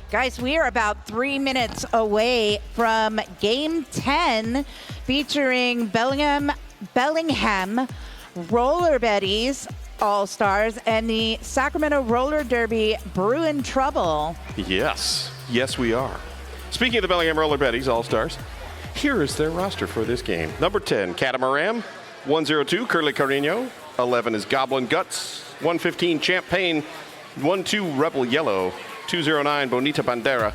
Guys, we are about 3 minutes away from Game 10 featuring Bellingham Roller Betties All-Stars and the Sacramento Roller Derby Bruin Trouble. Yes, we are. Speaking of the Bellingham Roller Betties All-Stars, here is their roster for this game. Number 10, Catamaran. 102, Curly Carino. 11 is Goblin Guts. 115, Champagne. 12, Rebel Yellow. 209, Bonita Bandera.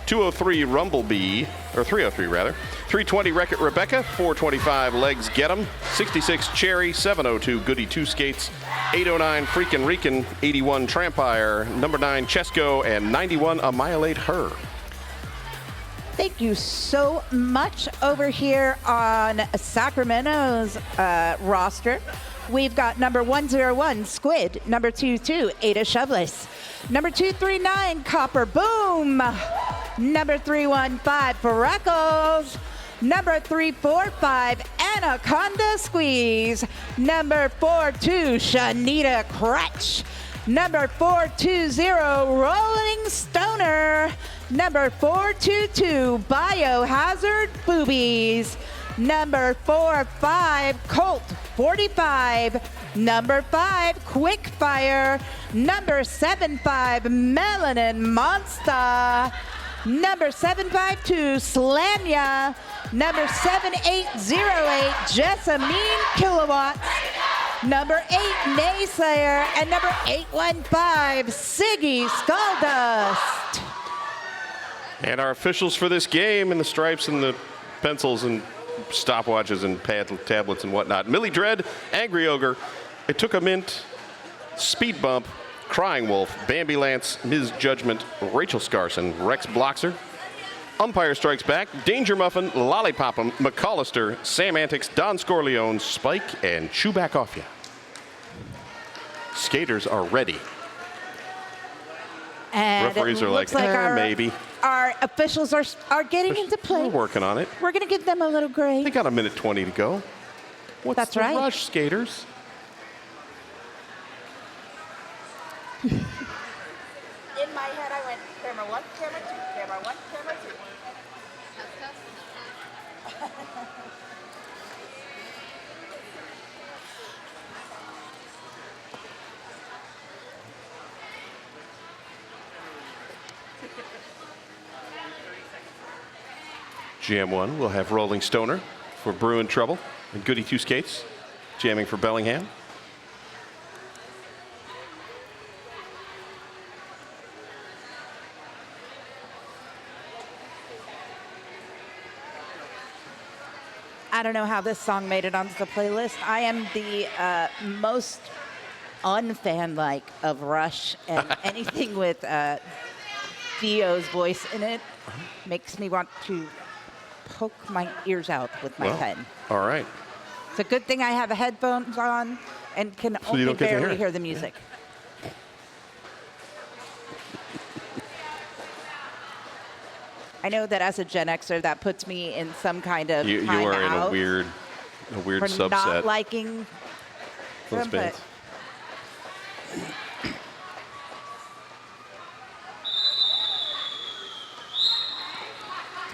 203, Rumblebee, or 303 rather. 320, Wreck-It Rebecca. 425, Legs Get 'em. 66, Cherry. 702, Goody Two Skates. 809, Freakin' Reekin'. 81, Trampire. Number 9, Chesco. And 91, Annihilate Her. Thank you so much. Over here on Sacramento's roster, we've got number 101, Squid. Number 22, Ada Shoveless. Number 239, Copper Boom. Number 315, Freckles. Number 345, Anaconda Squeeze. Number 42, Shanita Crutch. Number 420, Rolling Stoner. Number 422, Biohazard Boobies. Number 45, Colt 45. Number 5, Quickfire. Number 75, Melanin Monster. Number 752, Slamya. Number 7808, Jessamine Kilowatts. Number 8, Naysayer. And number 815, Siggy Skulldust. And our officials for this game, and the stripes and the pencils and stopwatches and tablets and whatnot. Millie Dread, Angry Ogre, It Took a Mint, Speed Bump, Crying Wolf, Bambi Lance, Ms. Judgment, Rachel Scarson, Rex Bloxer, Umpire Strikes Back, Danger Muffin, Lollipop'em, McCollister, Sam Antics, Don Scorleone, Spike, and Chew Back Off Ya. Skaters are ready. And referees are like maybe. Our officials are getting into place. We're working on it. We're going to give them a little grace. They got a minute 20 to go. What's That's the right. rush, skaters? In my head, I went camera 1, camera 2, camera 1, camera 2. Jam 1 will have Rolling Stoner for Bruin Trouble and Goody Two Skates jamming for Bellingham. I don't know how this song made it onto the playlist. I am the most unfan-like of Rush, and anything with Dio's voice in it makes me want to poke my ears out with my pen. All right. It's a good thing I have headphones on and can only barely hear the music. Yeah. I know that as a Gen Xer, that puts me in some kind of you are in a weird subset. Not liking them, but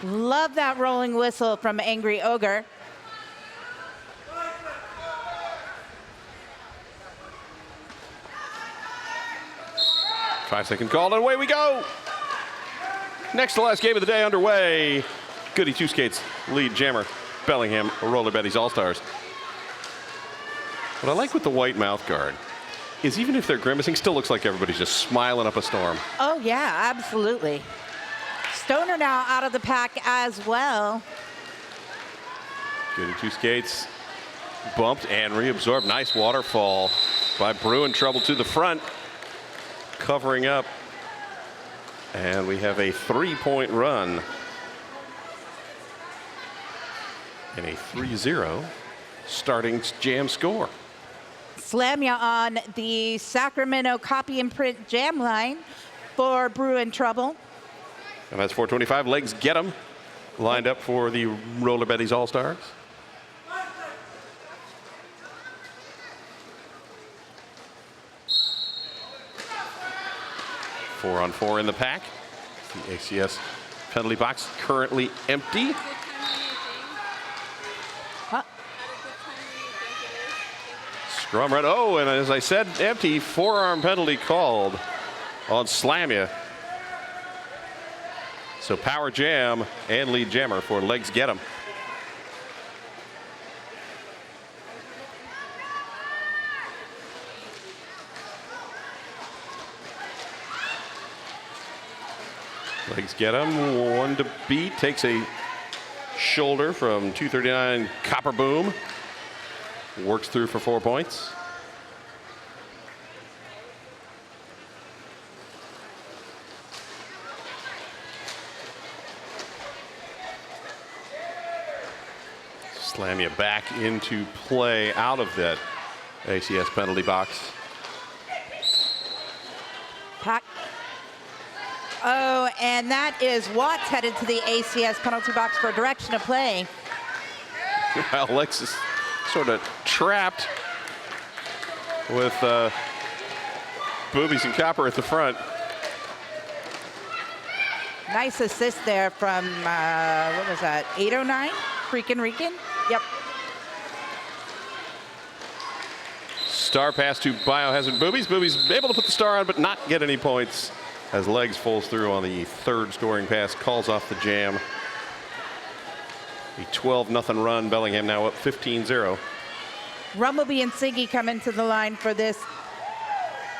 love that rolling whistle from Angry Ogre. Five-second call, and away we go. Next to last game of the day underway. Goody Two Skates, lead jammer, Bellingham, Roller Betties All-Stars. What I like with the white mouth guard is even if they're grimacing, still looks like everybody's just smiling up a storm. Oh, yeah, absolutely. Stoner now out of the pack as well. Goody Two Skates bumped and reabsorbed. Nice waterfall by Bruin Trouble to the front, covering up. And we have a 3-point run and a 3-0 starting jam score. Slamya on the Sacramento copy and print jam line for Bruin Trouble. And that's 425. Legs Get 'em lined up for the Roller Betties All-Stars. Four on four in the pack The ACS penalty box currently empty. Huh? Scrum right. Oh, and as I said, empty. Forearm penalty called on Slamya. So power jam and lead jammer for legs get 'em. Legs get him. One to beat. Takes a shoulder from 239 Copper Boom. Works through for 4 points. Slamya back into play out of that ACS penalty box. Pack. Oh, and that is Watts headed to the ACS penalty box for direction of play. Alexis sort of trapped with Boobies and Copper at the front. Nice assist there from, what was that, 809? Rican? Yep. Star pass to Biohazard Boobies. Boobies able to put the star on, but not get any points as Legs falls through on the third scoring pass, calls off the jam. A 12-0 run. Bellingham now up 15-0. Rumbleby and Siggy come into the line for this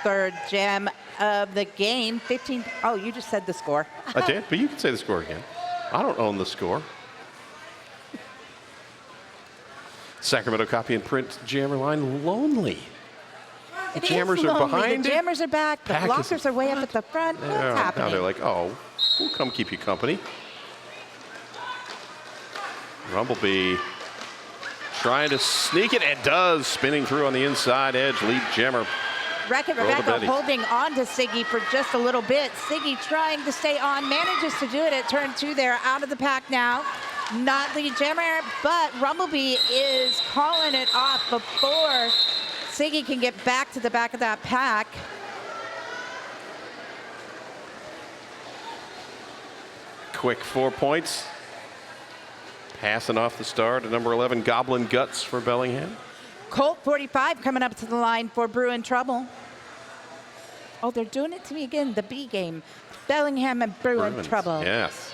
third jam of the game. 15. Oh, you just said the score. I did, but you can say the score again. I don't own the score. Sacramento copy and print jammer line lonely. The jammers are behind. The jammers are back. The blockers are way up at the front. What's happening? Now they're like, oh, we'll come keep you company. Rumbleby trying to sneak it, and does. Spinning through on the inside edge. Lead jammer. Rebecca holding on to Siggy for just a little bit. Siggy trying to stay on, manages to do it at turn 2 there, out of the pack now. Not lead jammer, but Rumbleby is calling it off before Siggy can get back to the back of that pack. Quick 4 points. Passing off the star to number 11, Goblin Guts for Bellingham. Colt 45 coming up to the line for Bruin trouble. Oh, they're doing it to me again, the B game. Bellingham and Bruin trouble. Yes.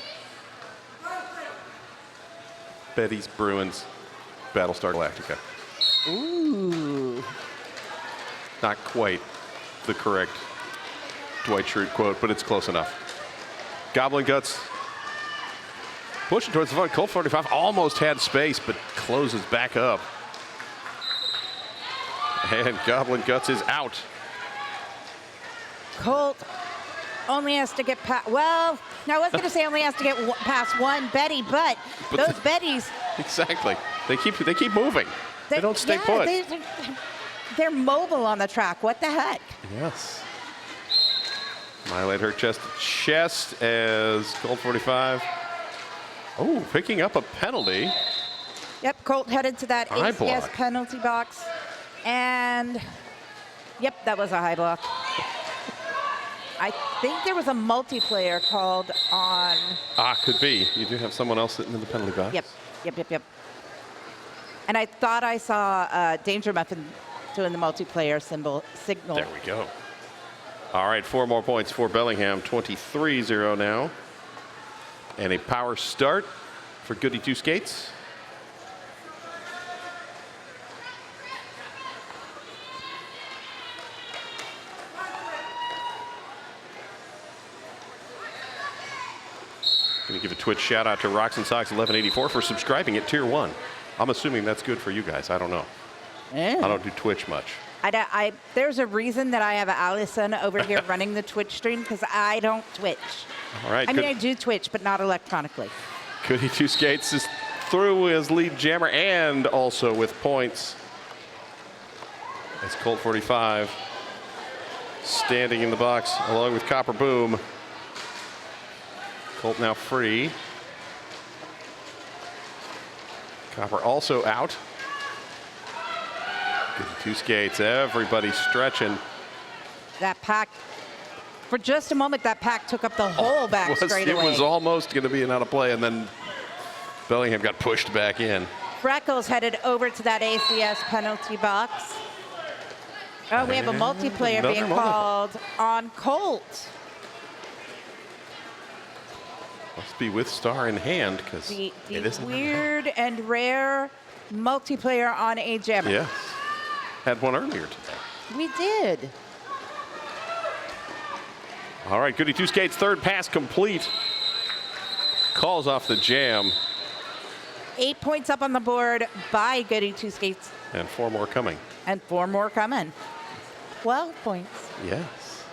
Betty's Bruins, Battlestar Galactica. Ooh. Not quite the correct Dwight Schrute quote, but it's close enough. Goblin Guts pushing towards the front. Colt 45 almost had space, but closes back up. And Goblin Guts is out. Colt only has to get past, well, now I was going to say only has to get past one Betty, but those Bettys. Exactly. They keep moving. They don't stay put. They're mobile on the track. What the heck? Yes. Violate her chest to chest as Colt 45. Oh, picking up a penalty. Yep, Colt headed to that High ACS block. penalty box. And, yep, that was a high block. I think there was a multiplayer called on. Could be. You do have someone else sitting in the penalty box. Yep. And I thought I saw Danger Muffin doing the multiplayer signal. There we go. All right, 4 more points for Bellingham. 23-0 now. And a power start for Goody Two Skates. Going to give a Twitch shout out to Rocks and Socks 1184 for subscribing at Tier 1. I'm assuming that's good for you guys. I don't know. I don't do Twitch much. There's a reason that I have Allison over here running the Twitch stream, because I don't Twitch. All right. I mean, I do Twitch, but not electronically. Goody Two Skates is through as lead jammer and also with points. As Colt 45 standing in the box along with Copper Boom. Colt now free. Copper also out. Goody Two Skates, everybody stretching. That pack For just a moment, that pack took up the whole back straightaway. It was almost going to be an out of play, and then Bellingham got pushed back in. Freckles headed over to that ACS penalty box. Oh, we have a multiplayer being called on Colt. Must be with star in hand, because The weird and rare multiplayer on a jammer. Yes. Had one earlier today. We did. All right, Goody Two Skates, third pass complete. Calls off the jam. 8 points up on the board by Goody Two Skates. And 4 more coming. And 4 more coming. 12 points. Yes.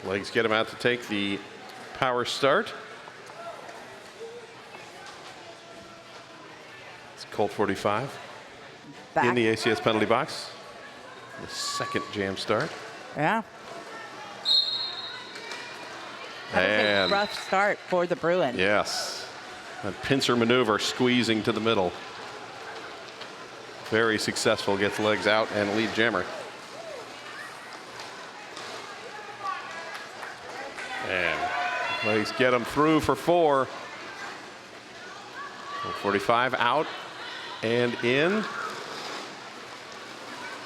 Legs get him out to take the power start. It's Colt 45 Back. in the ACS penalty box. The second jam start. Yeah. That was And a rough start for the Bruins. yes, that pincer maneuver squeezing to the middle. Very successful, gets legs out and lead jammer. And legs get him through for 4. 45 out and in.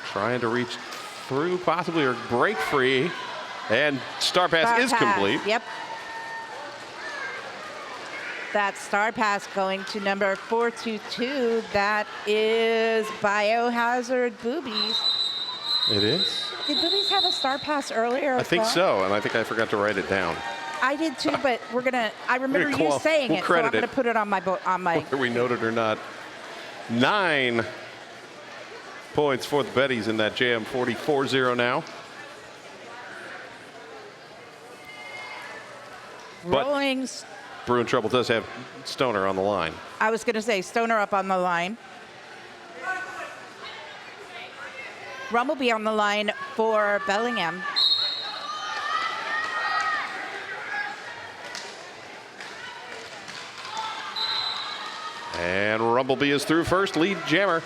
Trying to reach through possibly or break free. And star pass is complete. Yep. That star pass going to number 422. That is Biohazard Boobies. It is. Did Boobies have a star pass earlier? I think so, and I think I forgot to write it down. I did too, but we're gonna. I remember you saying it, so I'm gonna put it on my Whether we noted or not. 9 points for the Betties in that jam. 44-0 now. Rolling. Bruin Trouble does have Stoner on the line. I was gonna say Stoner up on the line. Rumblebee on the line for Bellingham. And Rumblebee is through first, lead jammer.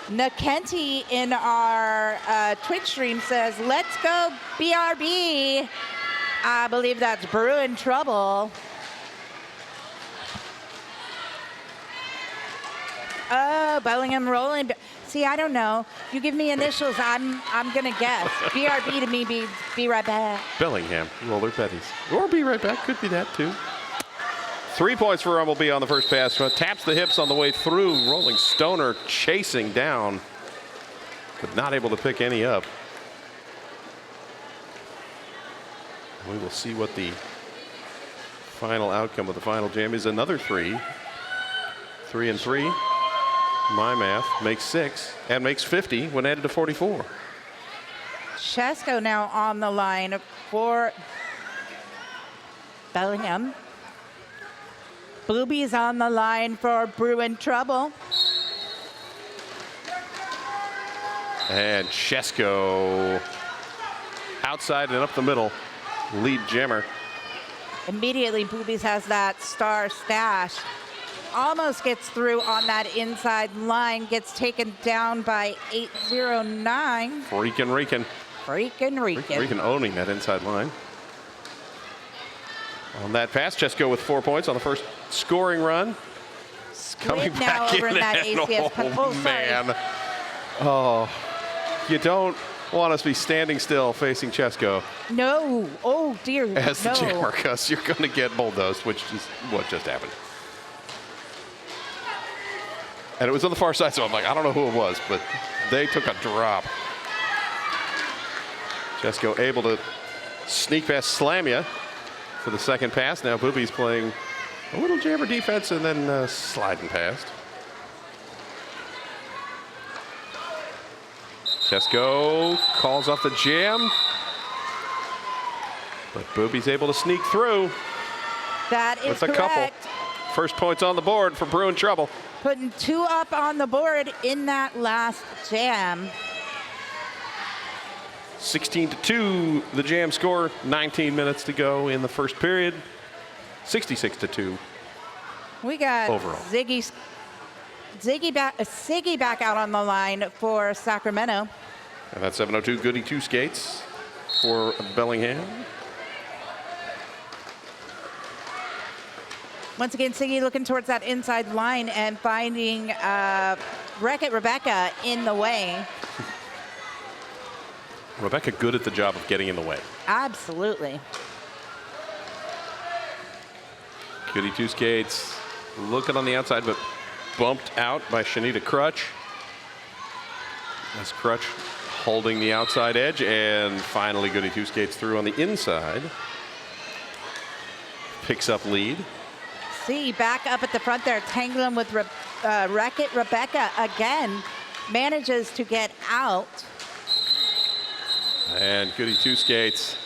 Nakenti in our Twitch stream says, "Let's go BRB." I believe that's Bruin Trouble. Oh, Bellingham rolling. See, I don't know. You give me initials, I'm gonna guess. BRB to me be right back. Bellingham, roller Betties. Or be right back, could be that too. 3 points for Rumblebee on the first pass. Taps the hips on the way through. Rolling Stoner chasing down. But not able to pick any up. We will see what the final outcome of the final jam is. Another 3. 3 and 3. My math makes 6 and makes 50 when added to 44. Chesko now on the line for Bellingham. Bluebee's on the line for Bruin Trouble. And Chesko outside and up the middle. Lead jammer. Immediately, Boobies has that star stash. Almost gets through on that inside line. Gets taken down by 809. Freaking Freaking owning that inside line. On that pass, Chesko with 4 points on the first scoring run. Squid now over in that ACS. Oh, man. Oh, you don't want us to be standing still facing Chesko. No. Oh, dear. As no. the jammer, because you're going to get bulldozed, which is what just happened. And it was on the far side, so I'm like, I don't know who it was, but they took a drop. Chesko able to sneak past Slamya for the second pass. Now Booby's playing a little jammer defense and then sliding past. Chesko calls off the jam. But Booby's able to sneak through. That is with a couple. correct. First points on the board for Bruin Trouble. Putting 2 up on the board in that last jam. 16-2, the jam score. 19 minutes to go in the first period. 66-2. We got overall. Ziggy Siggy back out on the line for Sacramento. And that's 7:02. Goody 2 skates for Bellingham. Once again, Siggy looking towards that inside line and finding Wreck-It Rebecca in the way. Rebecca good at the job of getting in the way. Absolutely. Goody 2 skates looking on the outside, but bumped out by Shanita Crutch. That's Crutch holding the outside edge, and finally Goody 2 skates through on the inside. Picks up lead. See, back up at the front there, tangling with Wreck-It Rebecca again. Manages to get out. And Goody 2 skates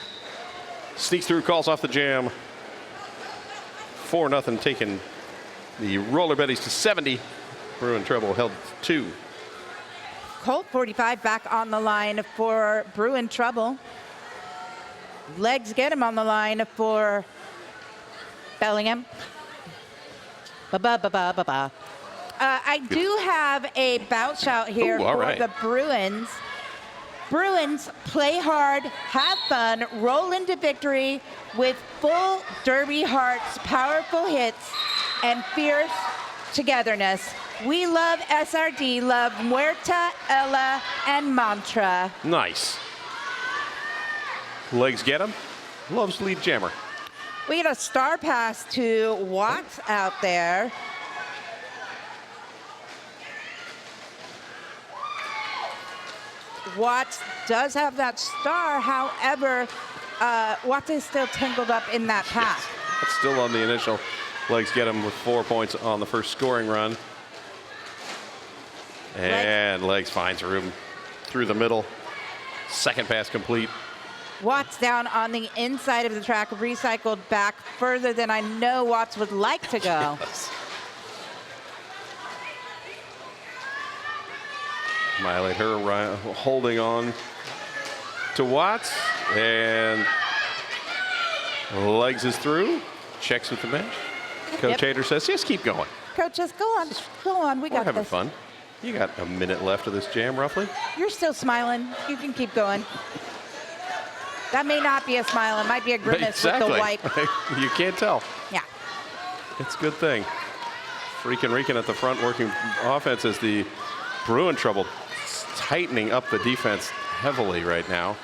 sneaks through, calls off the jam. 4-0, taking the Roller Betties to 70. Bruin treble held 2. Colt 45 back on the line for Bruin trouble. Legs get him on the line for Bellingham. Ba-ba-ba-ba-ba-ba. I do have a bout shout here for the Bruins. Bruins play hard, have fun, roll into victory with full derby hearts, powerful hits, and fierce togetherness. We love SRD, love Muerta, Ella, and Mantra. Nice. Legs get him. Loves lead jammer. We get a star pass to Watts out there. Watts does have that star, however, Watts is still tangled up in that pass. Yes. It's still on the initial. Legs get him with 4 points on the first scoring run. And Legs finds room through the middle. Second pass complete. Watts down on the inside of the track, recycled back further than I know Watts would like to go. Yes. Violate her holding on to Watts, and Legs is through. Checks with the bench. Coach Hader says, just keep going. Coach, just go on. Go on. We We're got having this. fun. You got a minute left of this jam, roughly. You're still smiling. You can keep going. That may not be a smile. It might be a grimace with the wipe. You can't tell. Yeah. It's a good thing. Freaking Rican at the front working offense as the Bruin trouble tightening up the defense heavily right now.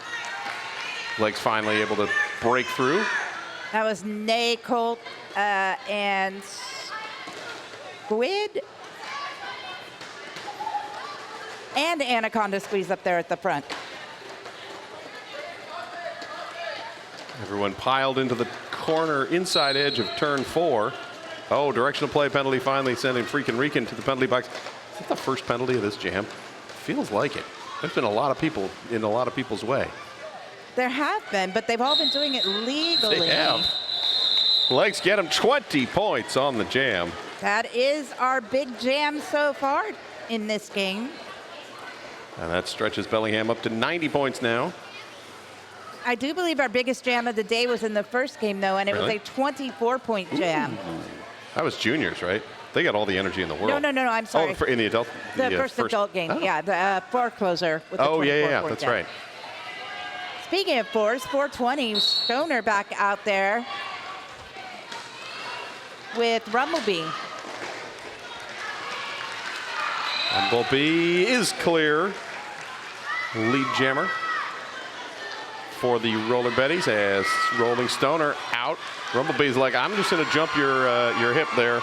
Legs finally able to break through. That was Nay, Colt, and Squid. And Anaconda squeeze up there at the front. Everyone piled into the corner inside edge of turn 4. Oh, directional play penalty finally sending Freakin' Rican to the penalty box. Is that the first penalty of this jam? Feels like it. There's been a lot of people in a lot of people's way. There have been, but they've all been doing it legally. They have. Legs get them 20 points on the jam. That is our big jam so far in this game. And that stretches Bellingham up to 90 points now. I do believe our biggest jam of the day was in the first game, though, and it was a 24-point jam. That was juniors, right? They got all the energy in the world. No, I'm sorry. Oh, in the adult? The first adult game, yeah, the forecloser with the 24-point that's jam. right. Speaking of fours, 420, Stoner back out there with Rumblebee. Rumblebee is clear. Lead jammer for the Roller Betties as Rolling Stoner out. Rumblebee's like, I'm just going to jump your hip there.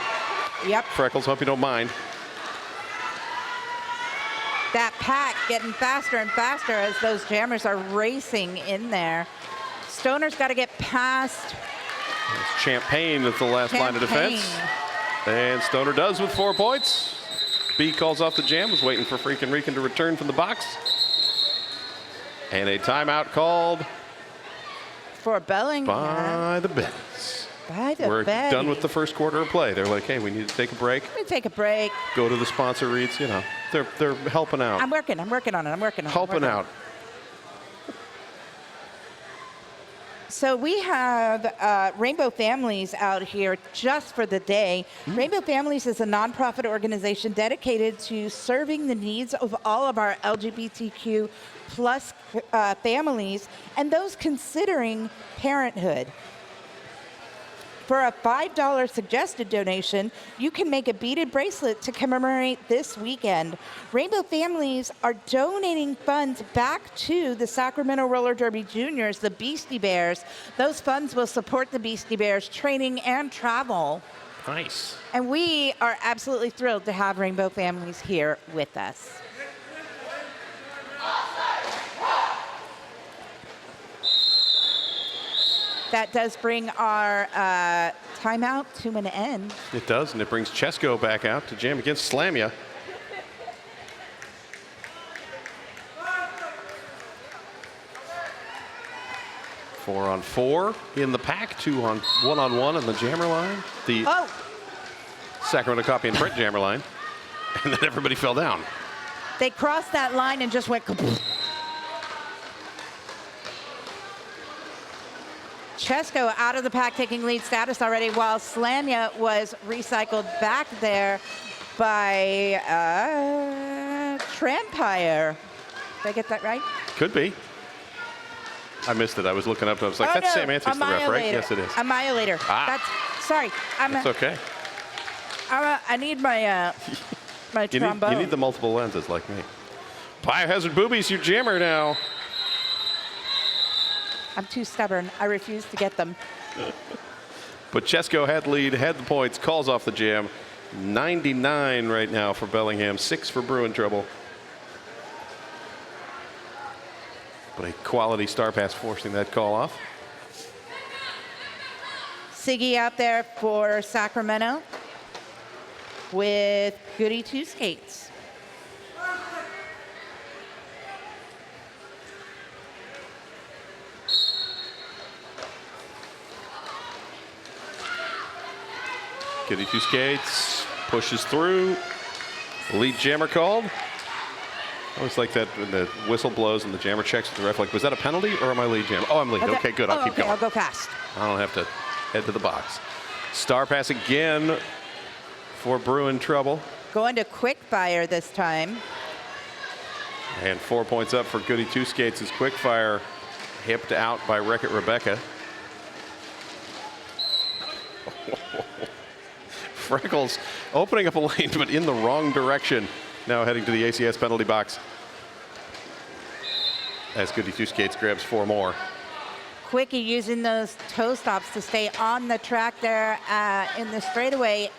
Yep. Freckles, hope you don't mind. That pack getting faster and faster as those jammers are racing in there. Stoner's got to get past. Champagne is the last line of defense. And Stoner does with 4 points. B calls off the jam, was waiting for Freakin' Rican to return from the box. And a timeout called for Bellingham. By the Betties. By the We're Betties. done with the first quarter of play. They're like, hey, we need to take a break. Let me take a break. Go to the sponsor reads, you know. They're helping out. I'm working on it. Helping out. So we have Rainbow Families out here just for the day. Rainbow Families is a nonprofit organization dedicated to serving the needs of all of our LGBTQ plus families and those considering parenthood. For a $5 suggested donation, you can make a beaded bracelet to commemorate this weekend. Rainbow Families are donating funds back to the Sacramento Roller Derby Juniors, the Beastie Bears. Those funds will support the Beastie Bears training and travel. Nice. And we are absolutely thrilled to have Rainbow Families here with us. That does bring our timeout to an end. It does, and it brings Chesko back out to jam against Slamya. Four on four in the pack, 1-on-1 on the jammer line. The Sacramento copy and print jammer line. And then everybody fell down. They crossed that line and just went kaboom. Chesko out of the pack, taking lead status already, while Slamya was recycled back there by Trampire. Did I get that right? Could be. I missed it. I was looking up. I was like, that's Sam Anthony's the ref, right? Yes, it is. Annihilator. Sorry. It's okay. I need my my trombone. You need the multiple lenses like me. Biohazard Boobies, your jammer now. I'm too stubborn. I refuse to get them. But Chesko had lead, had the points, calls off the jam. 99 right now for Bellingham, 6 for Bruin trouble. But a quality star pass forcing that call off. Siggy out there for Sacramento with Goody Two Skates. Goody Two Skates pushes through. Lead jammer called. I always like that when the whistle blows and the jammer checks with the ref. Like, was that a penalty or am I lead jammer? Oh, I'm lead. Okay, good. I'll keep going. I'll go fast. I don't have to head to the box. Star pass again for Bruin trouble. Going to quick fire this time. And 4 points up for Goody Two Skates as quick fire hipped out by Wreck-It Rebecca. Freckles opening up a lane, but in the wrong direction. Now heading to the ACS penalty box. As Goody Two Skates grabs 4 more. Quickie using those toe stops to stay on the track there in the straightaway.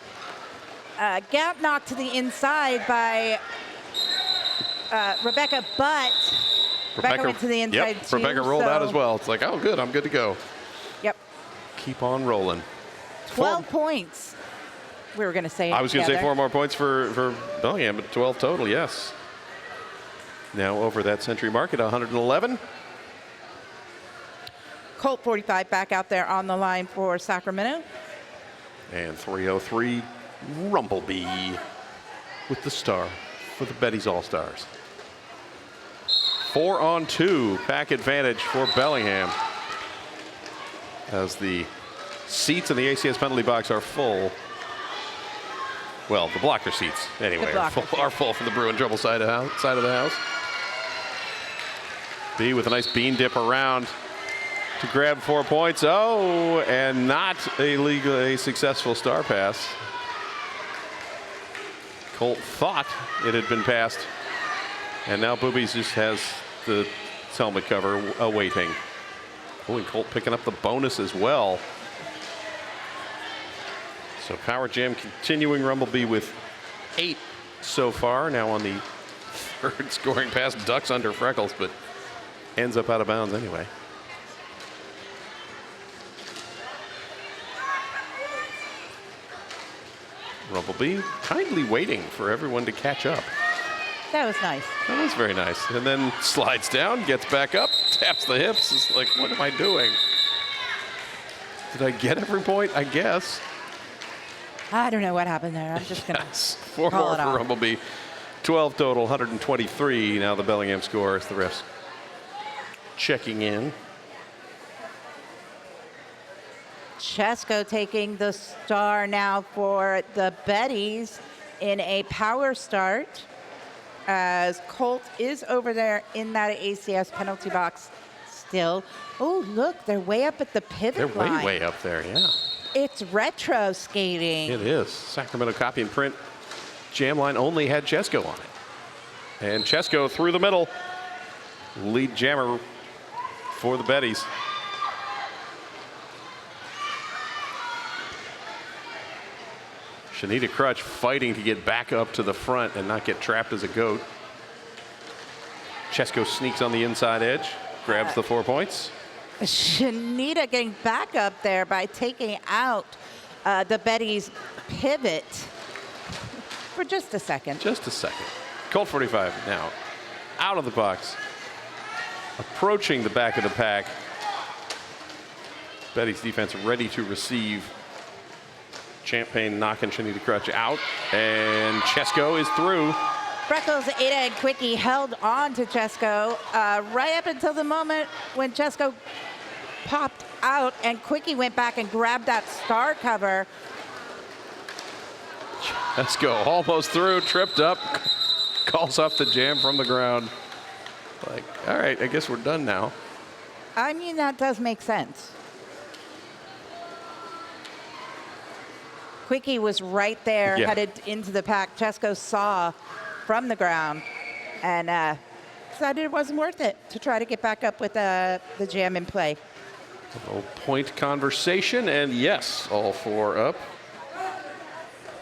Gap knocked to the inside by Rebecca, but Rebecca went to the inside too. Rebecca rolled out as well. It's like, oh, good, I'm good to go. Yep. Keep on rolling. 12 points. We were going to say. I was going to say 4 more points for Bellingham, but 12 total, yes. Now over that century mark at 111. Colt 45 back out there on the line for Sacramento. And 303 Rumblebee with the star for the Betty's All-Stars. 4 on 2, pack advantage for Bellingham. As the seats in the ACS penalty box are full. Well, the blocker seats, anyway, are full for the Bruin trouble side of the house. B with a nice bean dip around to grab 4 points. Oh, and not a successful star pass. Colt thought it had been passed. And now Boobies just has the helmet cover awaiting. Oh, and Colt picking up the bonus as well. So Power Jam continuing Rumblebee with 8 so far. Now on the 3rd scoring pass, ducks under Freckles, but ends up out of bounds anyway. Rumblebee kindly waiting for everyone to catch up. That was nice. That was very nice. And then slides down, gets back up, taps the hips. It's like, what am I doing? Did I get every point? I guess. I don't know what happened there. I'm just going to 4 more for Rumblebee. 12 total, 123. Now the Bellingham score as the refs checking in. Chesko taking the star now for the Betties in a power start, as Colt is over there in that ACS penalty box still. Oh, look, they're way up at the pivot line. They're way up there, yeah. It's retro skating. It is. Sacramento copy and print jam line only had Chesko on it. And Chesko through the middle. Lead jammer for the Betties. Shanita Crutch fighting to get back up to the front and not get trapped as a goat. Chesko sneaks on the inside edge, grabs the 4 points. Shanita getting back up there by taking out the Betties pivot for just a second. Just a second. Colt 45 now out of the box, approaching the back of the pack. Betty's defense ready to receive. Champagne knocking Shanita Crutch out, and Chesko is through. Freckles, Ada, and Quickie held on to Chesko right up until the moment when Chesko popped out and Quickie went back and grabbed that star cover. Chesko almost through, tripped up, calls off the jam from the ground. Like, all right, I guess we're done now. I mean, that does make sense. Quickie was right there, headed into the pack. Chesko saw from the ground and decided it wasn't worth it to try to get back up with the jam in play. A little point conversation, and yes, all 4 up.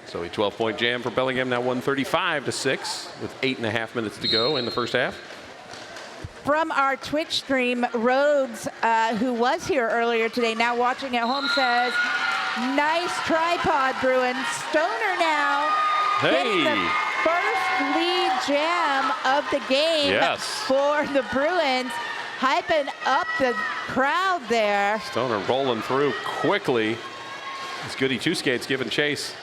So a 12-point jam for Bellingham, now 135-6 with 8.5 minutes to go in the first half. From our Twitch stream, Rhodes, who was here earlier today, now watching at home, says, nice tripod, Bruin. Stoner now getting the first lead jam of the game for the Bruins. Hyping up the crowd there. Stoner rolling through quickly. As Goody Two Skates giving chase.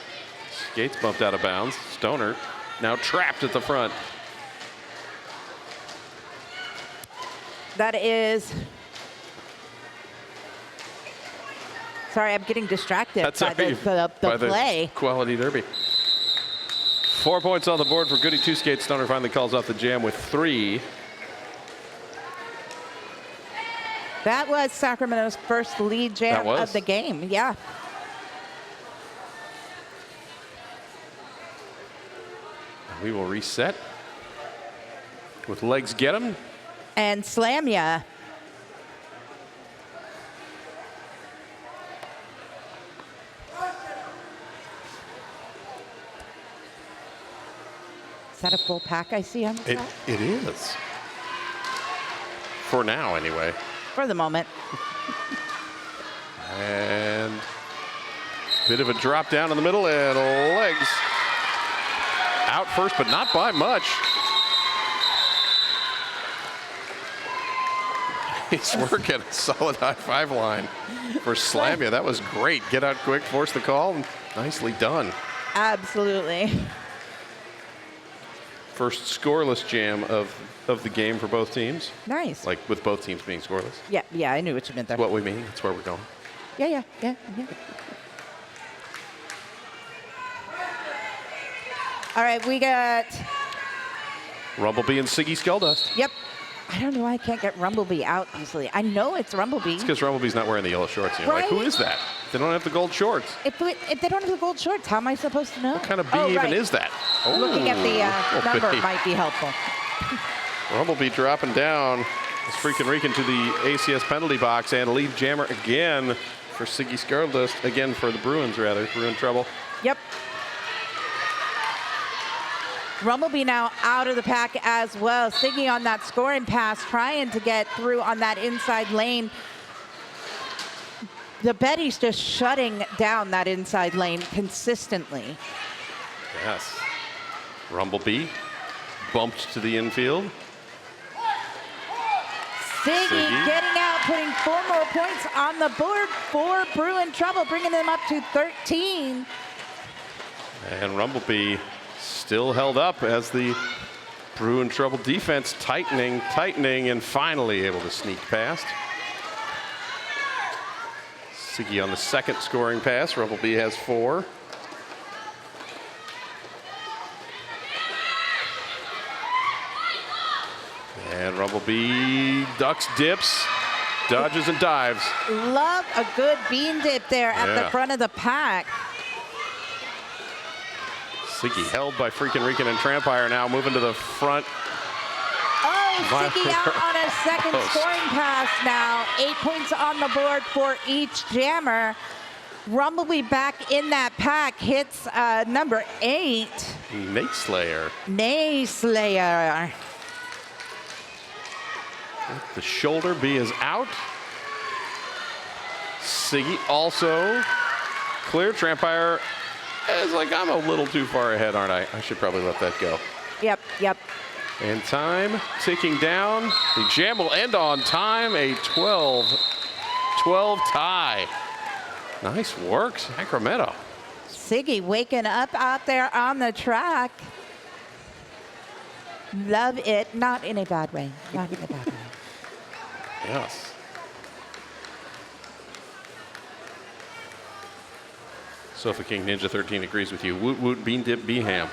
Skates bumped out of bounds. Stoner now trapped at the front. That is... Sorry, I'm getting distracted by the play. Quality derby. 4 points on the board for Goody Two Skates. Stoner finally calls off the jam with 3. That was Sacramento's first lead jam of the game. Yeah. We will reset with legs get 'em. And slam ya. Is that a full pack I see on the top? It is. For now, anyway. For the moment. And bit of a drop down in the middle, and legs out first, but not by much. Nice work at a solid high-five line for Slamia. That was great. Get out quick, force the call, and nicely done. Absolutely. First scoreless jam of the game for both teams. Nice. Like with both teams being scoreless. Yeah, I knew what you meant there. What we mean, that's where we're going. Yeah. All right, we got... Rumblebee and Siggy Skulldust. Yep. I don't know why I can't get Rumblebee out easily. I know it's Rumblebee. It's because Rumblebee's not wearing the yellow shorts. You're like, who is that? They don't have the gold shorts. If they don't have the gold shorts, how am I supposed to know? What kind of bee even is that? Oh, looking at the number might be helpful. Rumblebee dropping down. It's freaking reeking to the ACS penalty box, and lead jammer again for Siggy Skulldust. Again for the Bruins, rather. Bruin trouble. Yep. Rumblebee now out of the pack as well. Siggy on that scoring pass, trying to get through on that inside lane. The Betty's just shutting down that inside lane consistently. Yes. Rumblebee bumped to the infield. Siggy getting out, putting 4 more points on the board for Bruin trouble, bringing them up to 13. And Rumblebee still held up as the Bruin trouble defense tightening, and finally able to sneak past. Siggy on the second scoring pass. Rumblebee has 4. And Rumblebee ducks, dips, dodges, and dives. Love a good bean dip there at the Yeah. front of the pack. Siggy held by freaking Rican and Trampire now moving to the front. Oh, My- Siggy out on a second Close. scoring pass now. 8 points on the board for each jammer. Rumblebee back in that pack hits number 8. Nate Slayer. Nay Slayer. The shoulder B is out. Siggy also clear. Trampire is like, I'm a little too far ahead, aren't I? I should probably let that go. Yep, yep. And time ticking down. The jam will end on time. A 12 tie. Nice work, Sacramento. Siggy waking up out there on the track. Love it. Not in a bad way. Not in a bad way. Yes. Sofa King Ninja 13 agrees with you. Woot woot bean dip be ham.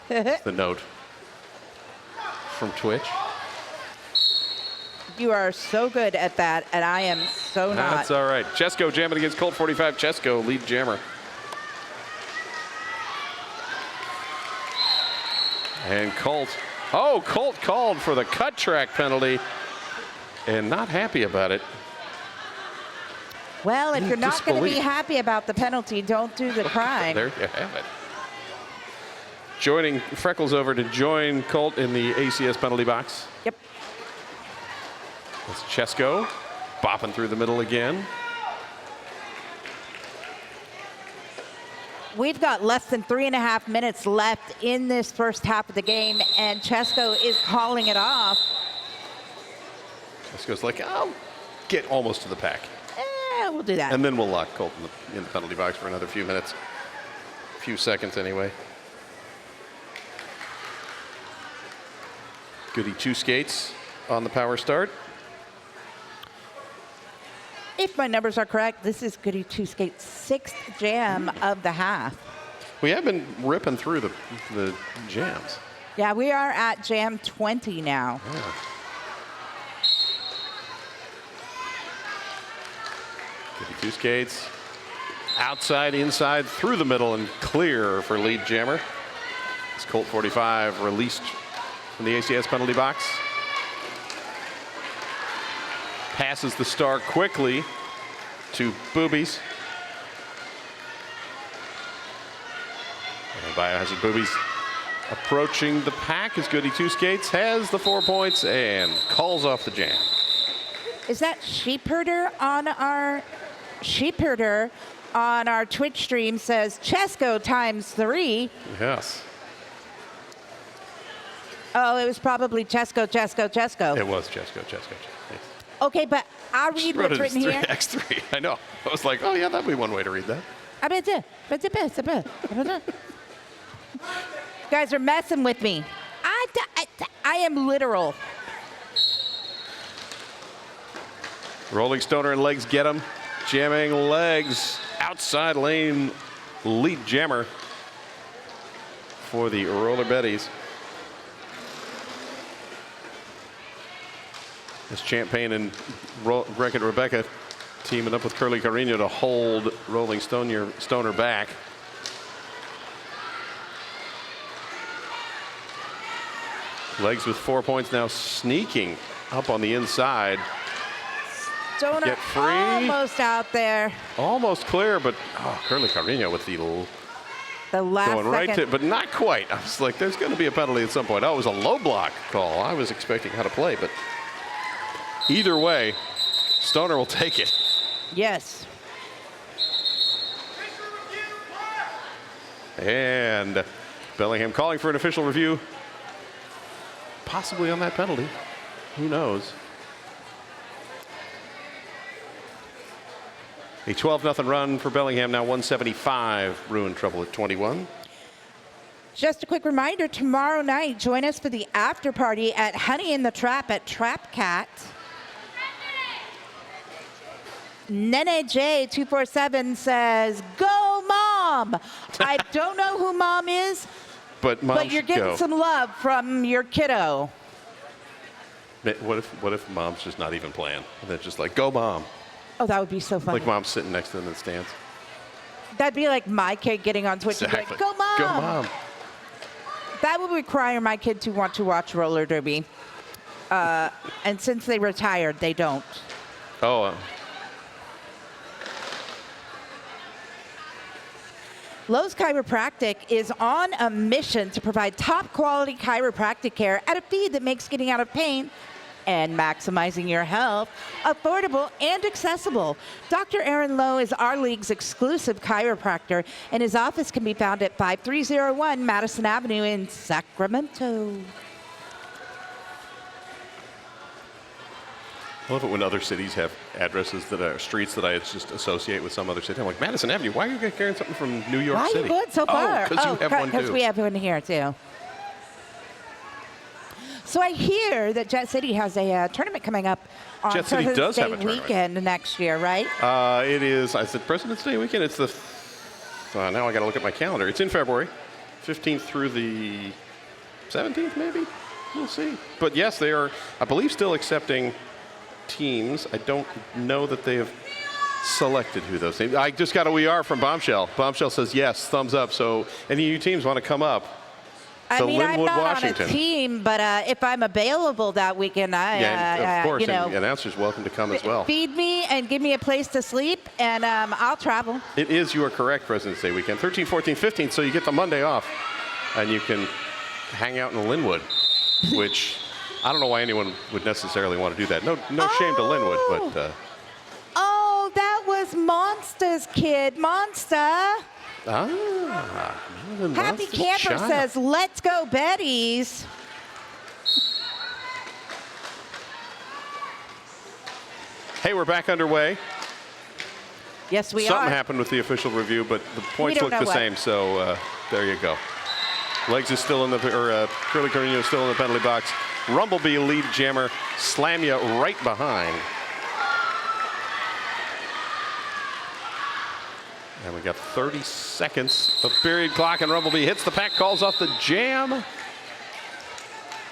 That's the note from Twitch. You are so good at that, and I am so not. That's all right. Chesko jamming against Colt 45. Chesko, lead jammer. And Colt. Oh, Colt called for the cut track penalty and not happy about it. Well, if you're not going to be Disbelief. happy about the penalty, don't do the crime. There you have it. Joining Freckles over to join Colt in the ACS penalty box. Yep. That's Chesko bopping through the middle again. We've got less than 3.5 minutes left in this first half of the game, and Chesko is calling it off. Chesko's like, I'll get almost to the pack. We'll do that. And then we'll lock Colt in the penalty box for another few minutes. Few seconds anyway. Goody 2 skates on the power start. If my numbers are correct, this is Goody 2 Skate's 6th jam of the half. We have been ripping through the jams. Yeah, we are at jam 20 now. Yeah. Goody 2 skates. Outside, inside, through the middle, and clear for lead jammer. It's Colt 45 released from the ACS penalty box. Passes the star quickly to Boobies. And Biohazard Boobies approaching the pack as Goody 2 Skates has the 4 points and calls off the jam. Is that Sheepherder on our Twitch stream says Chesko ×3. Yes, Oh, it was probably Chesko. it was Chesko. Yes. Okay, but I'll read Wrote what's it as written here. 3x3. I know. I was like, oh yeah, that'd be one way to read that. You guys are messing with me. I am literal. Rolling Stoner and legs get him. Jamming legs. Outside lane lead jammer for the Roller Betties. As Champagne and Wreck-It Rebecca teaming up with Curly Carino to hold Rolling Stoner back. Legs with 4 points now sneaking up on the inside. Stoner Get free. almost out there. Almost clear, but Curly Carino with the last going right second. to, but not quite. I was like, there's going to be a penalty at some point. Oh, it was a low block call. I was expecting how to play, but either way, Stoner will take it. Yes. And Bellingham calling for an official review, possibly on that penalty. Who knows? A 12-0 run for Bellingham, now 175. Bruin trouble at 21. Just a quick reminder, tomorrow night, join us for the after party at Honey in the Trap at Trap Cat. Nene J247 says, "Go, Mom!" I don't know who Mom is, but Mom but you're should getting go. some love from your kiddo. What if Mom's just not even playing? And they're just like, "Go, Mom!" Oh, that would be so funny. Like Mom's sitting next to them in the stands. That'd be like my kid getting on Twitch and be Exactly. like, "Go, Mom!" Go, Mom! That would require my kid to want to watch roller derby. And since they retired, they don't. Oh, Lowe's Chiropractic is on a mission to provide top quality chiropractic care at a fee that makes getting out of pain and maximizing your health affordable and accessible. Dr. Aaron Lowe is our league's exclusive chiropractor, and his office can be found at 5301 Madison Avenue in Sacramento. I love it when other cities have addresses that are streets that I just associate with some other city. I'm like, Madison Avenue, why are you carrying something from New York Why City? are you going so far? Oh, because you have one Because too. we have one here too. So I hear that Jet City has a tournament coming up on Jet City does President's have a Day tournament. weekend next year, right? It is, I said President's Day weekend. It's the, now I got to look at my calendar. It's in February, 15th through the 17th maybe? We'll see. But yes, they are, I believe, still accepting teams. I don't know that they have selected who those teams. I just got a "we are" from Bombshell. Bombshell says yes, thumbs up. So any of you teams want to come up I to mean, I'm Linwood, not Washington. on a team, but if I'm available that weekend, Yeah, of course, you know, and announcers welcome to come as well. feed me and give me a place to sleep, and I'll travel. It is, you are correct, President's Day weekend. 13, 14, 15, so you get the Monday off, and you can hang out in Linwood, which I don't know why anyone would necessarily want to do that. No shame to Linwood, but Oh, that was Monster's kid. Monster. Happy Camper says, "Let's go, Betty's." Hey, we're back underway. Yes, we Something are. happened with the official review, but the points don't look the know what. same, so there you go. Legs is still in the, Curly Carino is still in the penalty box. Rumblebee, lead jammer, slam you right behind. And we got 30 seconds of period clock, and Rumblebee hits the pack, calls off the jam.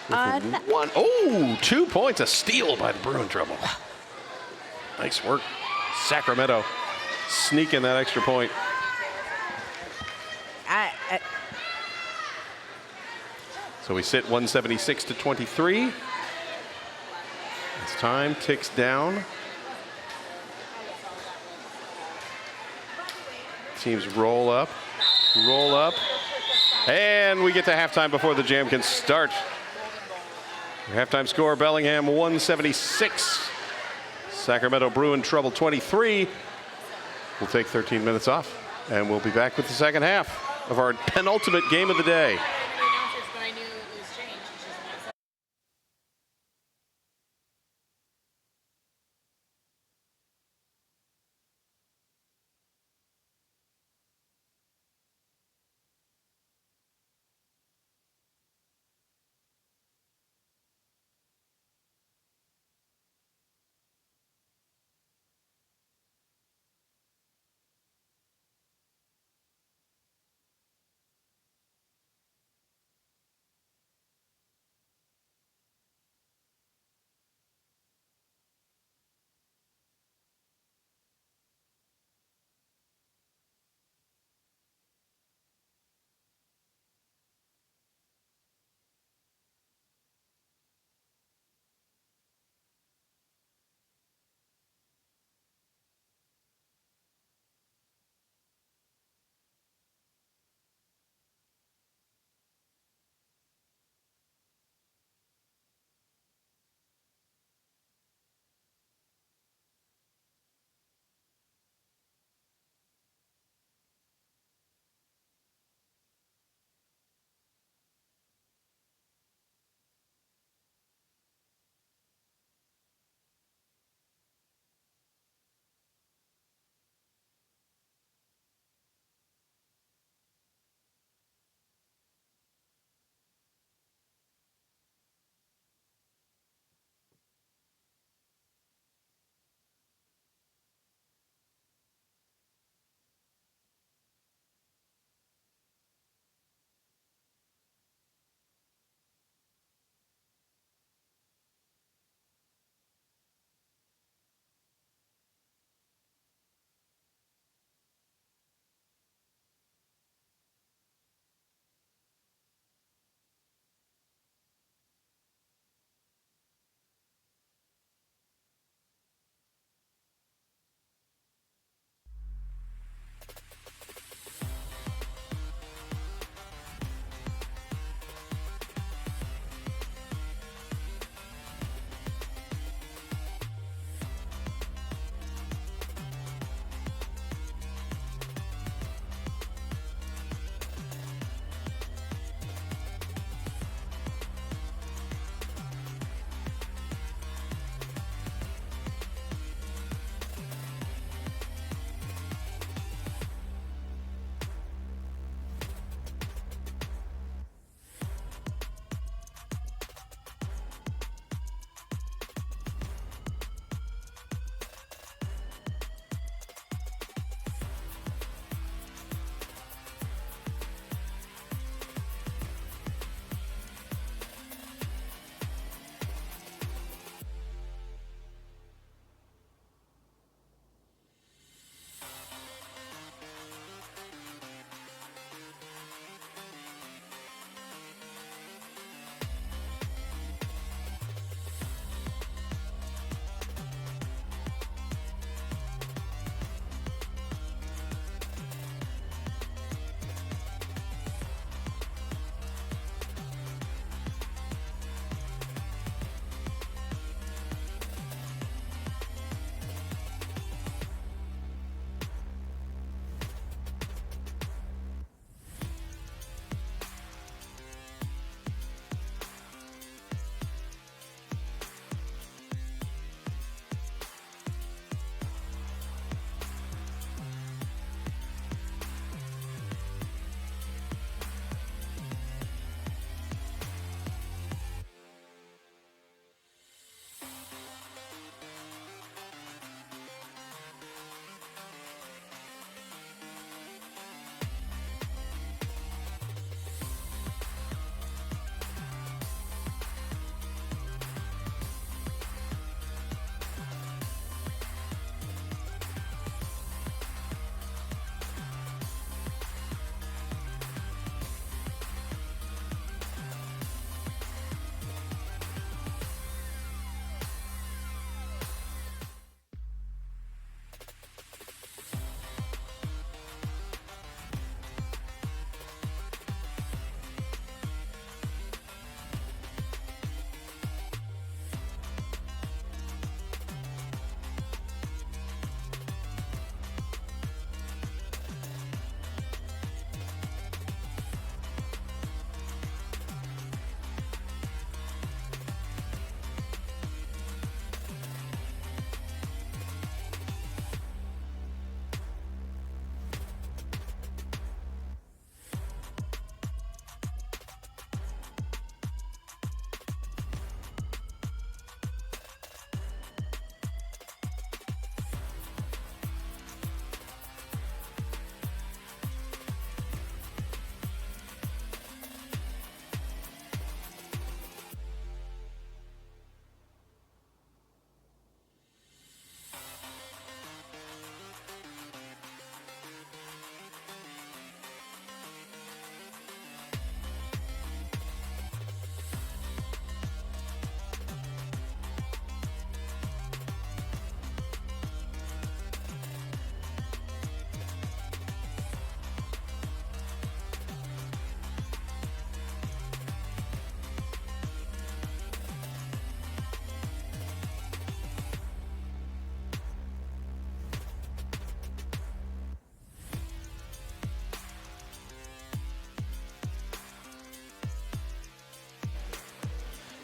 With 2 points, a steal by the Bruin trouble. Nice work, Sacramento, sneaking that extra point. So we sit 176 to 23. As time ticks down. Teams roll up, and we get to halftime before the jam can start. Halftime score, Bellingham 176. Sacramento Bruin trouble 23. We'll take 13 minutes off, and we'll be back with the second half of our penultimate game of the day.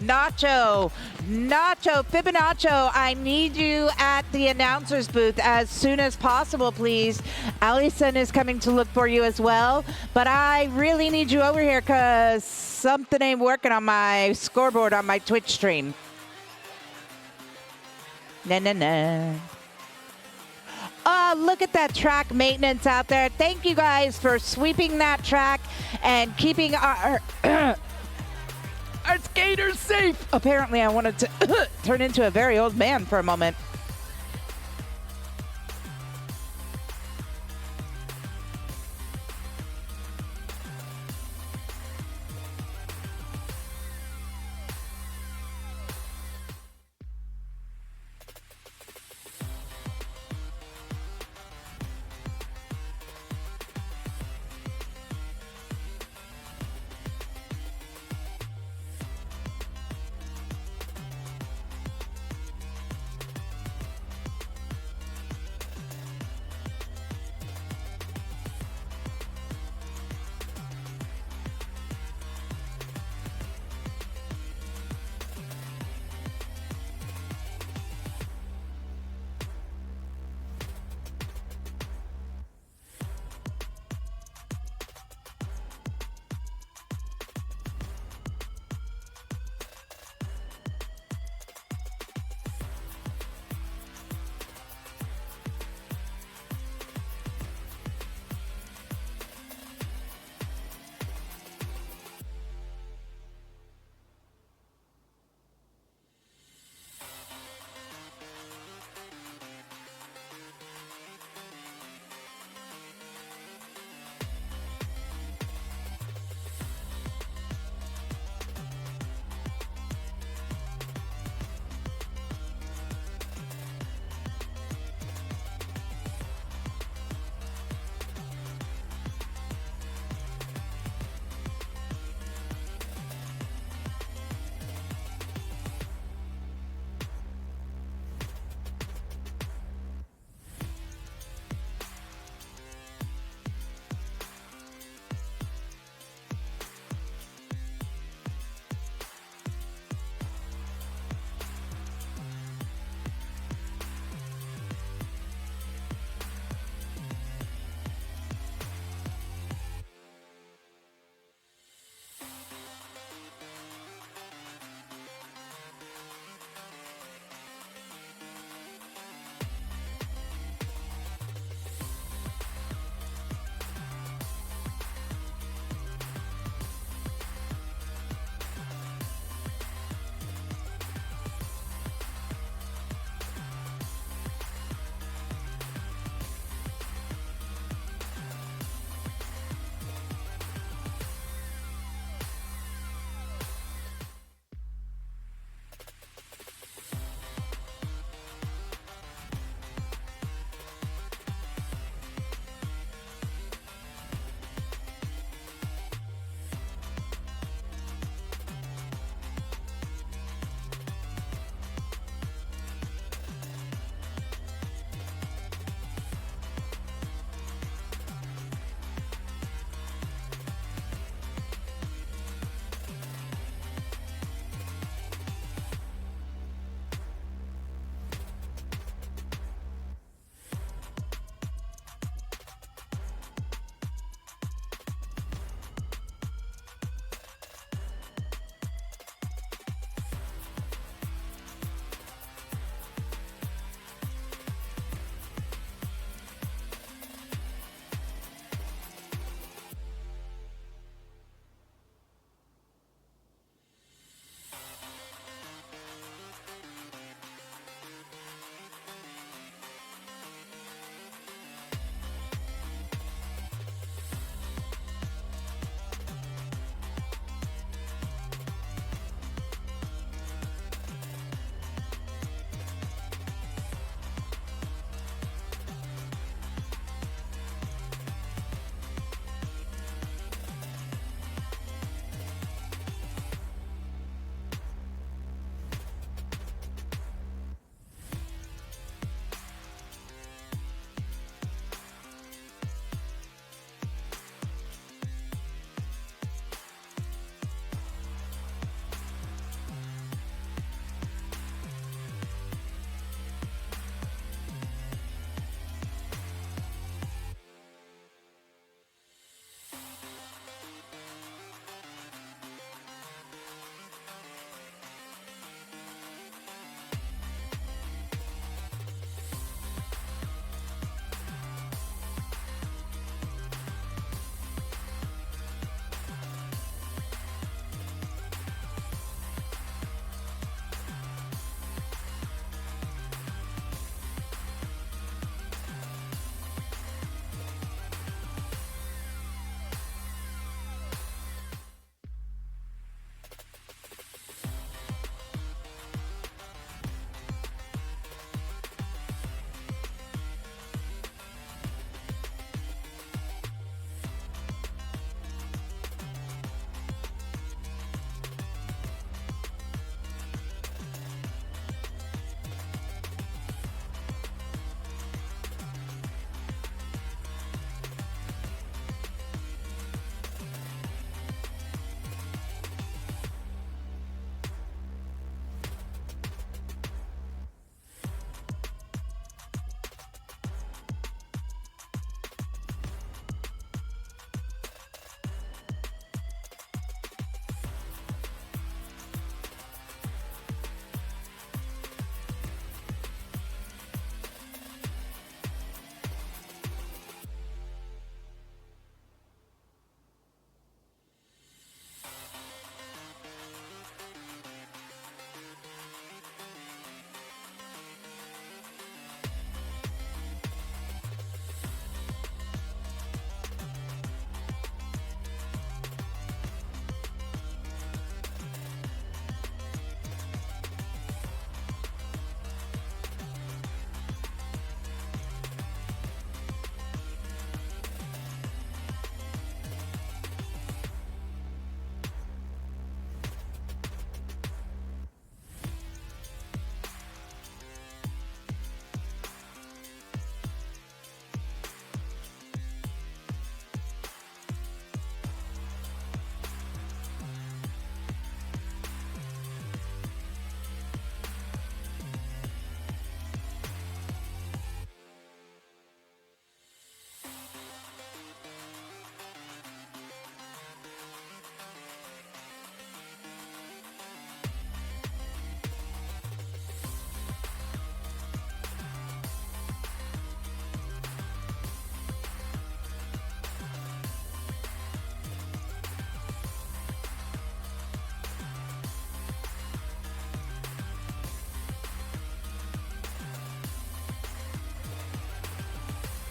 Nacho, Fibonaccio, I need you at the announcer's booth as soon as possible, please. Allison is coming to look for you as well, but I really need you over here because something ain't working on my scoreboard on my Twitch stream. Na. Oh, look at that track maintenance out there. Thank you guys for sweeping that track and keeping our our skaters safe. Apparently, I wanted to turn into a very old man for a moment.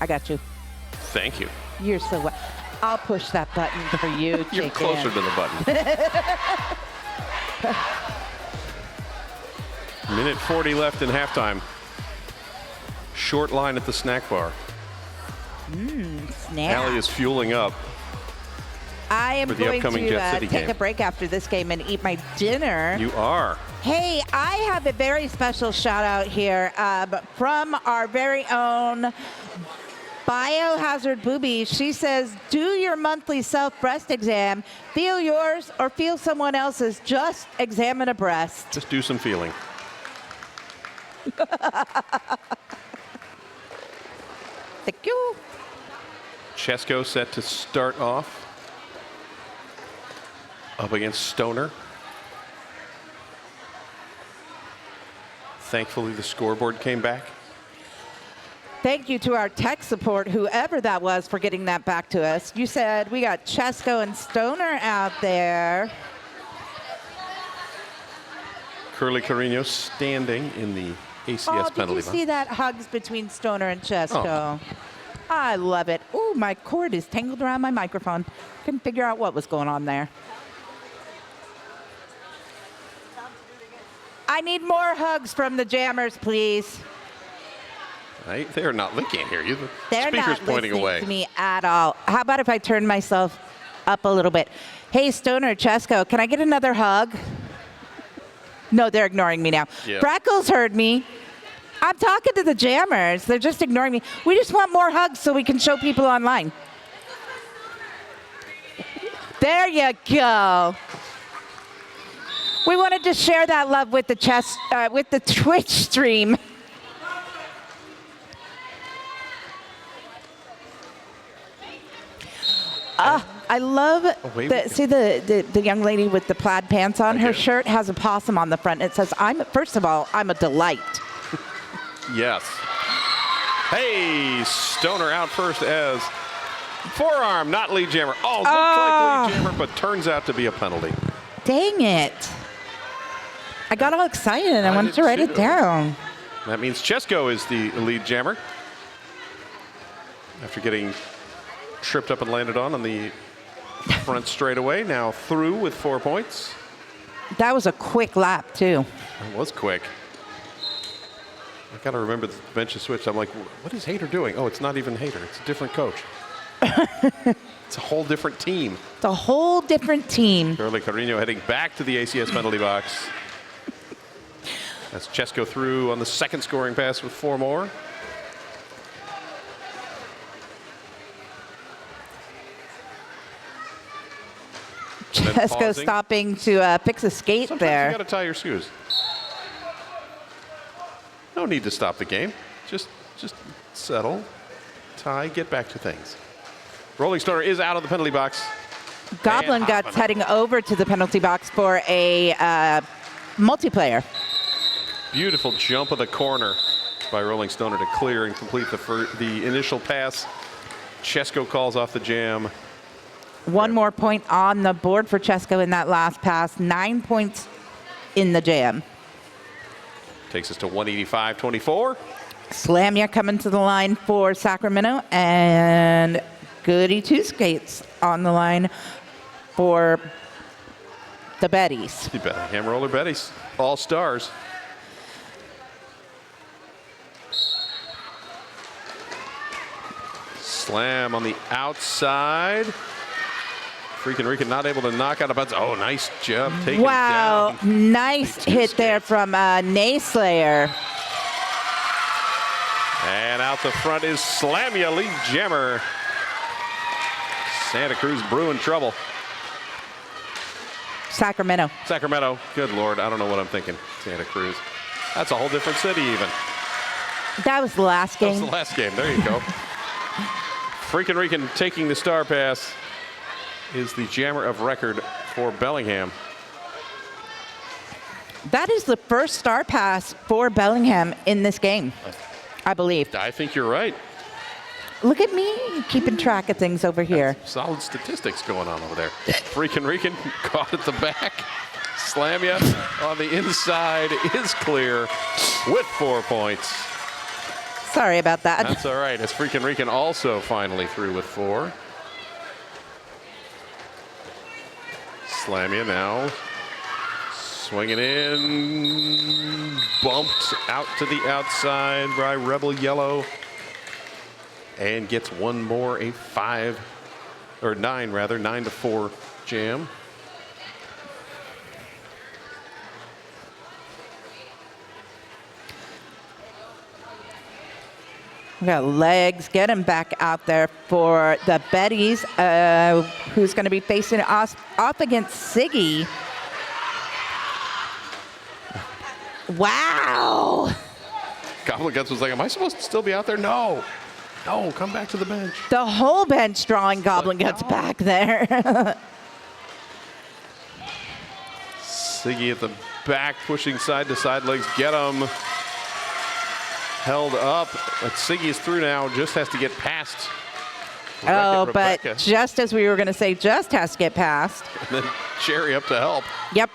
I got you. Thank you. You're so well. I'll push that button for you, You're chicken. closer to the button. Minute 40 left in halftime. Short line at the snack bar. Snap. Allie is fueling up. I am for the going upcoming to Jet City take game. a break after this game and eat my dinner. You are. Hey, I have a very special shout out here from our very own Biohazard Booby. She says, do your monthly self-breast exam. Feel yours or feel someone else's. Just examine a breast. Just do some feeling. Thank you. Chesko set to start off. Up against Stoner. Thankfully, the scoreboard came back. Thank you to our tech support, whoever that was, for getting that back to us. You said we got Chesko and Stoner out there. Curly Carino standing in the ACS Did penalty you box. see that hugs between Stoner and Chesko? Oh. I love it. Ooh, my cord is tangled around my microphone. Couldn't figure out what was going on there. I need more hugs from the jammers, please. They're not. They can't hear you. The They're speaker's not pointing listening away. to me at all. How about if I turn myself up a little bit? Hey, Stoner, Chesko, can I get another hug? No, they're ignoring me now. Yeah. Freckles heard me. I'm talking to the jammers. They're just ignoring me. We just want more hugs so we can show people online. There you go. We wanted to share that love with the with the Twitch stream. I love see the young lady with the plaid pants on. Her shirt has a possum on the front. It says, first of all, I'm a delight. Yes. Hey, Stoner out first as forearm, not lead jammer. Oh, looked like lead jammer, but turns out to be a penalty. Dang it. I got all excited and I wanted to write it down. That means Chesko is the lead jammer. After getting tripped up and landed on the front straightaway, now through with 4 points. That was a quick lap, too. It was quick. I got to remember the bench is switched. I'm like, what is Hader doing? Oh, it's not even Hader. It's a different coach. It's a whole different team. It's a whole different team. Curly Carino heading back to the ACS penalty box. That's Chesko through on the second scoring pass with 4 more. Chesko stopping to fix a skate Sometimes there. you got to tie your shoes. No need to stop the game. Just settle, tie, get back to things. Rolling Stoner is out of the penalty box. Goblin Guts heading over to the penalty box for a multiplayer. Beautiful jump of the corner by Rolling Stoner to clear and complete the initial pass. Chesko calls off the jam. One more point on the board for Chesko in that last pass. 9 points in the jam. Takes us to 185-24. Slamya coming to the line for Sacramento, and Goody Two Skates on the line for the Betties. You bet. Ham Roller Betties, all stars. Slam on the outside. Freaking Rican not able to knock out a bunch. Oh, nice job taking Wow, down. nice hit there from Nayslayer. And out the front is Slamya, lead jammer. Santa Cruz Bruin trouble. Sacramento. Sacramento, good Lord, I don't know what I'm thinking. Santa Cruz. That's a whole different city even. That was the last That was game. the last game, there you go. Freaking Rican taking the star pass is the jammer of record for Bellingham. That is the first star pass for Bellingham in this game, I believe. I think you're right. Look at me keeping track of things over here. Solid statistics going on over there. Freaking Rican caught at the back. Slamya on the inside is clear with 4 points. Sorry about that. That's all right. As Freakin' Rican also finally through with 4. Slamia now swinging in, bumped out to the outside by Rebel Yellow, and gets one more, a 9-4 jam. We got Legs. Get him back out there for the Betties, who's going to be facing us up against Siggy. Wow. Goblin Guts was like, am I supposed to still be out there? No. No, come back to the bench. The whole bench drawing Goblin Guts back there. Siggy at the back, pushing side to side. Legs get him. Held up, but Siggy is through now. Just has to get past. But just as we were going to say, just has to get past. And then Cherry up to help. Yep.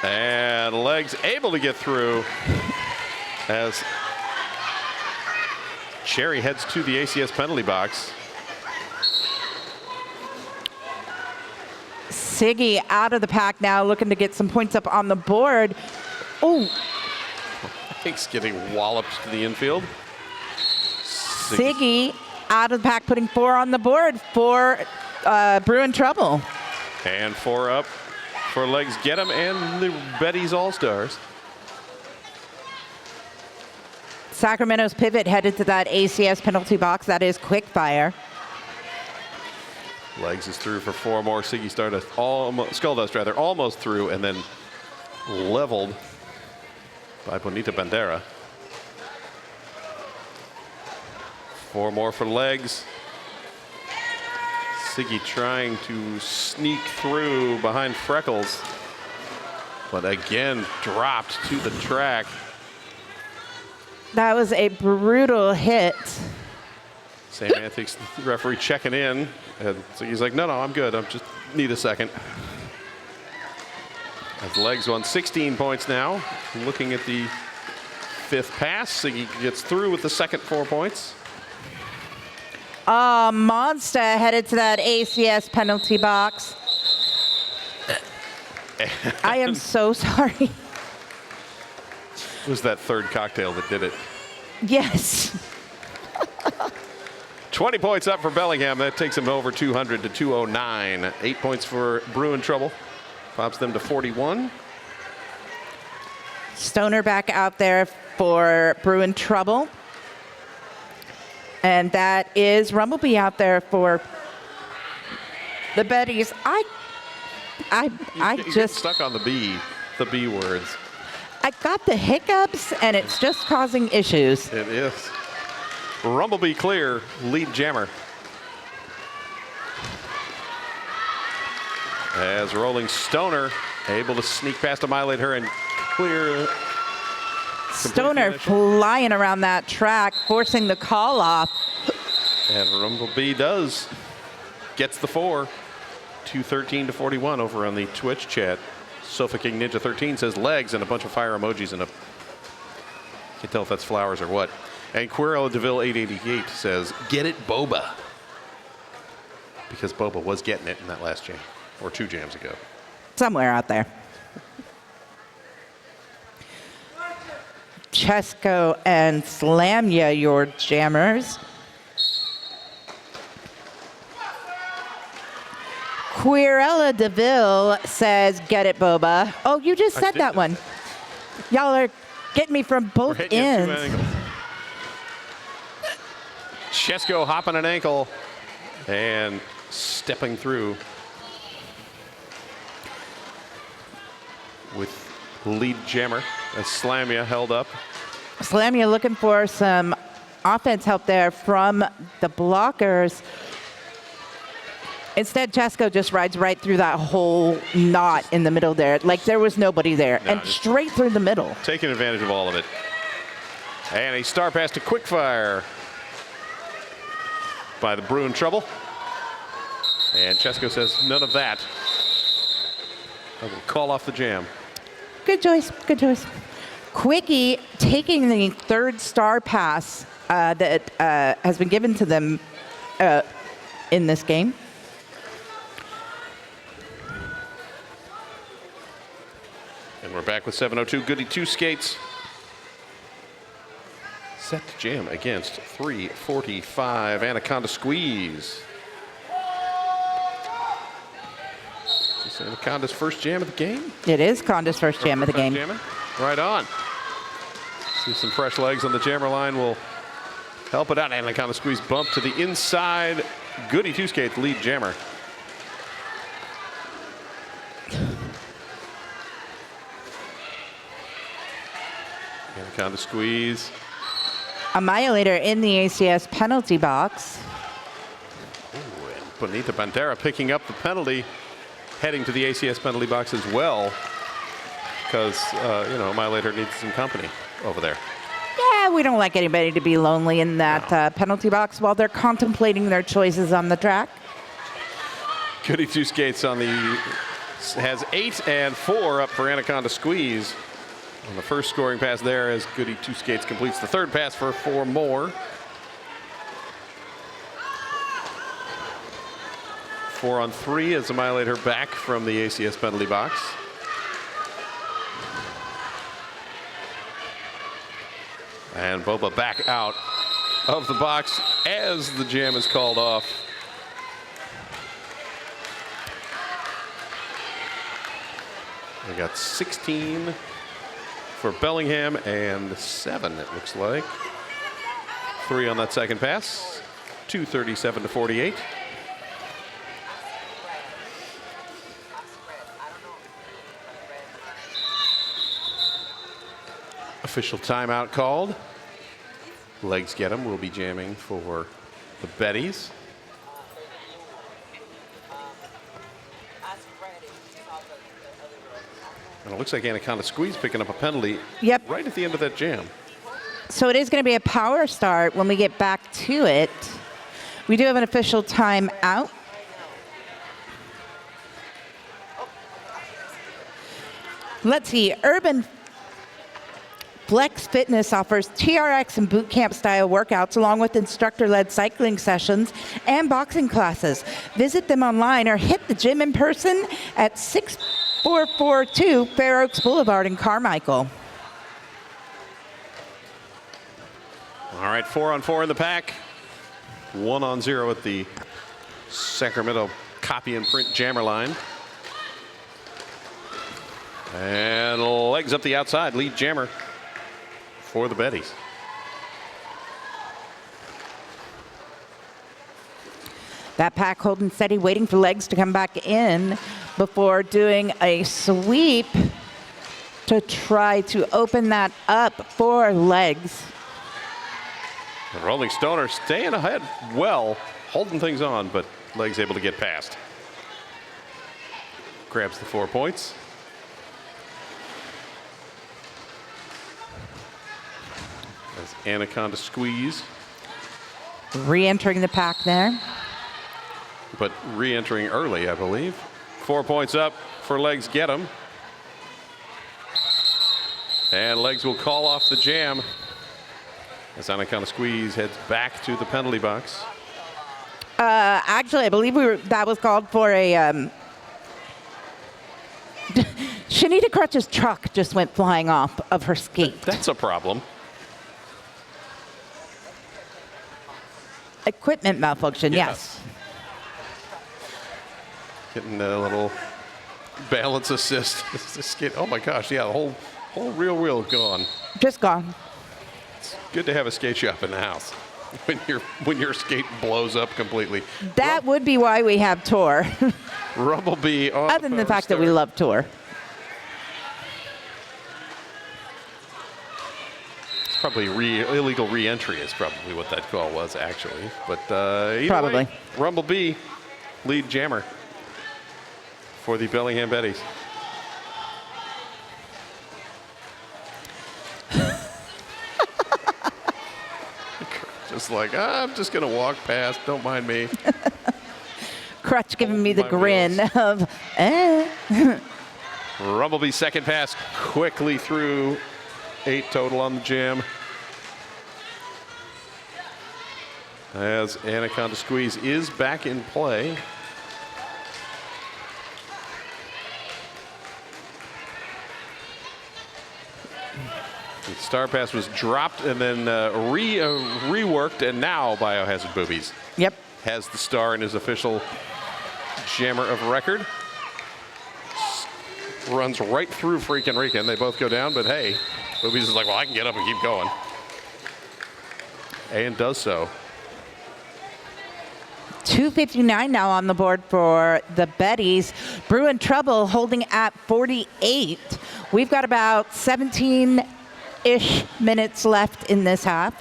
And Legs able to get through as Cherry heads to the ACS penalty box. Siggy out of the pack now, looking to get some points up on the board. Oh. Legs getting walloped to the infield. Siggy out of the pack, putting 4 on the board for Bruin trouble. And 4 up for Legs get him and the Betty's All-Stars. Sacramento's pivot headed to that ACS penalty box. That is quick fire. Legs is through for 4 more. Siggy started Skulldust rather, almost through, and then leveled by Bonita Bandera. 4 more for Legs. Siggy trying to sneak through behind Freckles, but again dropped to the track. That was a brutal hit. St. Antics referee checking in, and Siggy's like, no, I'm good. I just need a second. As Legs won 16 points now. Looking at the 5th pass, Siggy gets through with the second 4 points. Monster headed to that ACS penalty box. I am so sorry. It was that third cocktail that did it. Yes. 20 points up for Bellingham. That takes him over 200 to 209. 8 points for Bruin trouble. Pops them to 41. Stoner back out there for Bruin trouble. And that is Rumblebee out there for the Betties. I You get just stuck on the B words. I got the hiccups, and it's just causing issues. It is. Rumblebee clear, lead jammer. As Rolling Stoner able to sneak past, annihilate her, and clear. Stoner flying around that track, forcing the call off. And Rumblebee gets the 4. 213 to 41 over on the Twitch chat. Sofa King Ninja 13 says Legs and a bunch of fire emojis and a. Can't tell if that's flowers or what. And Quirrell DeVille 888 says, get it, Boba. Because Boba was getting it in that last jam, or 2 jams ago. Somewhere out there. Chesko and Slamya, your jammers. Quirella DeVille says, get it, Boba. Oh, you just said that one. Y'all are getting me from both ends. Chesko hopping an ankle and stepping through with lead jammer as Slamya held up. Slamya looking for some offense help there from the blockers. Instead, Chesko just rides right through that whole knot in the middle there. Like there was nobody there. No, and straight through the middle. Taking advantage of all of it. And a star pass to Quickfire by the Bruin trouble. And Chesko says, none of that. I will call off the jam. Good choice. Good choice. Quickie taking the third star pass that has been given to them in this game. And we're back with 7:02. Goody two skates. Set to jam against 3:45. Anaconda squeeze. Is this Anaconda's first jam of the game? It is Conda's first jam of the game. Jamming? Right on. See some fresh legs on the jammer line will help it out. Anaconda squeeze bump to the inside. Goody two skate lead jammer. Anaconda squeeze. A Annihilator in the ACS penalty box. Ooh, and Bonita Bandera picking up the penalty, heading to the ACS penalty box as well, because Annihilator needs some company over there. Yeah, we don't like anybody to be lonely in that penalty box while they're contemplating their choices on the track. Goody two skates on the has 8 and 4 up for Anaconda squeeze. On the first scoring pass there as Goody two skates completes the third pass for 4 more. 4 on 3 as Annihilator back from the ACS penalty box. And Boba back out of the box as the jam is called off. We got 16 for Bellingham and 7, it looks like. 3 on that second pass. 2:37 to 48. Official timeout called. Legs get him. We'll be jamming for the Betties. And it looks like Anaconda squeeze picking up a penalty right at the end of that jam. So it is going to be a power start when we get back to it. We do have an official timeout. Let's see. Urban Flex Fitness offers TRX and boot camp style workouts along with instructor-led cycling sessions and boxing classes. Visit them online or hit the gym in person at 6442 Fair Oaks Boulevard in Carmichael. All right, 4 on 4 in the pack. 1 on 0 at the Sacramento copy and print jammer line. And legs up the outside, lead jammer for the Betties. That pack holding steady, waiting for legs to come back in before doing a sweep to try to open that up for legs. The Rolling Stoner staying ahead well, holding things on, but legs able to get past. Grabs the 4 points. As Anaconda squeeze. Re-entering the pack there. But re-entering early, I believe. 4 points up for legs get 'em. And legs will call off the jam as Anaconda squeeze heads back to the penalty box. Actually, I believe that was called for a Shanita Crutch's truck just went flying off of her skate. That's a problem. Equipment malfunction, yes. Getting a little balance assist. Oh my gosh, yeah, the whole rear wheel gone. Just gone. It's good to have a skate shop in the house when your skate blows up completely. That would be why we have Tour. Rumblebee on other than the fact that we love Tour. It's probably illegal re-entry is probably what that call was actually. But either probably. way, Rumblebee lead jammer for the Bellingham Betties. Just like, I'm just going to walk past. Don't mind me. Crutch giving me the grin of, Rumblebee's second pass quickly through 8 total on the jam. As Anaconda Squeeze is back in play. The star pass was dropped and then reworked, and now Biohazard Boobies has the star in his official jammer of record. Runs right through freaking Rican. They both go down, but hey, Boobies is like, well, I can get up and keep going. And does so. 2:59 now on the board for the Betties. Bruin trouble holding at 48. We've got about 17-ish minutes left in this half.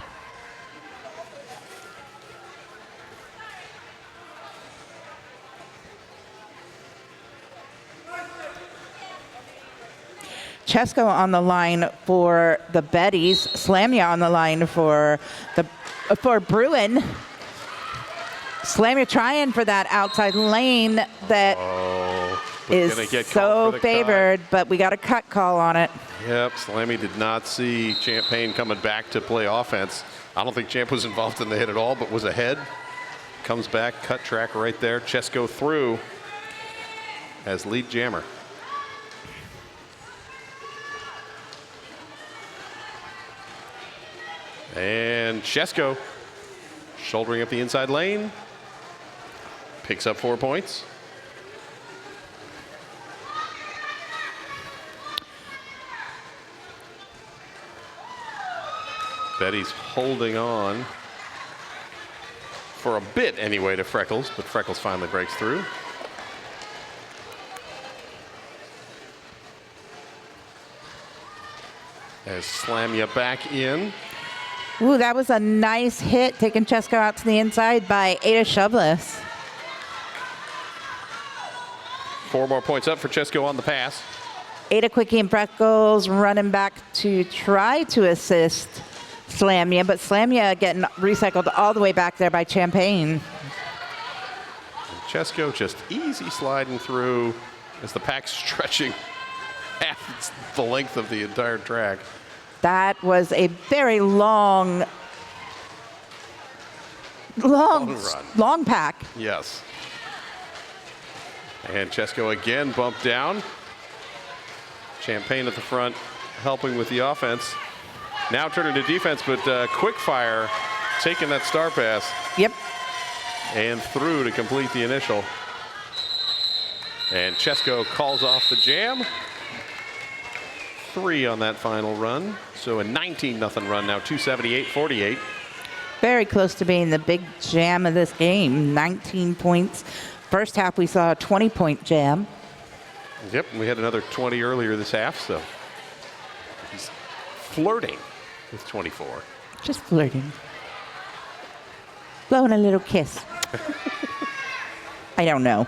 Chesko on the line for the Betties. Slamya on the line for Bruin. Slamya trying for that outside lane that is so favored, but we got a cut call on it. Yep, Slammy did not see Champagne coming back to play offense. I don't think Champ was involved in the hit at all, but was ahead. Comes back, cut track right there. Chesko through as lead jammer. And Chesko shouldering up the inside lane. Picks up 4 points. Betty's holding on for a bit anyway to Freckles, but Freckles finally breaks through. As Slamya back in. Ooh, that was a nice hit, taking Chesko out to the inside by Ada Shoveless. 4 more points up for Chesko on the pass. Ada Quickie and Freckles running back to try to assist Slamya, but Slamya getting recycled all the way back there by Champagne. And Chesko just easy sliding through as the pack's stretching half the length of the entire track. That was a very long pack. Yes. And Chesko again bumped down. Champagne at the front helping with the offense. Now turning to defense, but Quickfire taking that star pass. Yep. And through to complete the initial. And Chesko calls off the jam. 3 on that final run. So a 19-0 run now, 278-48. Very close to being the big jam of this game, 19 points. First half, we saw a 20-point jam. Yep, and we had another 20 earlier this half, so he's flirting with 24. Just flirting. Blowing a little kiss. I don't know.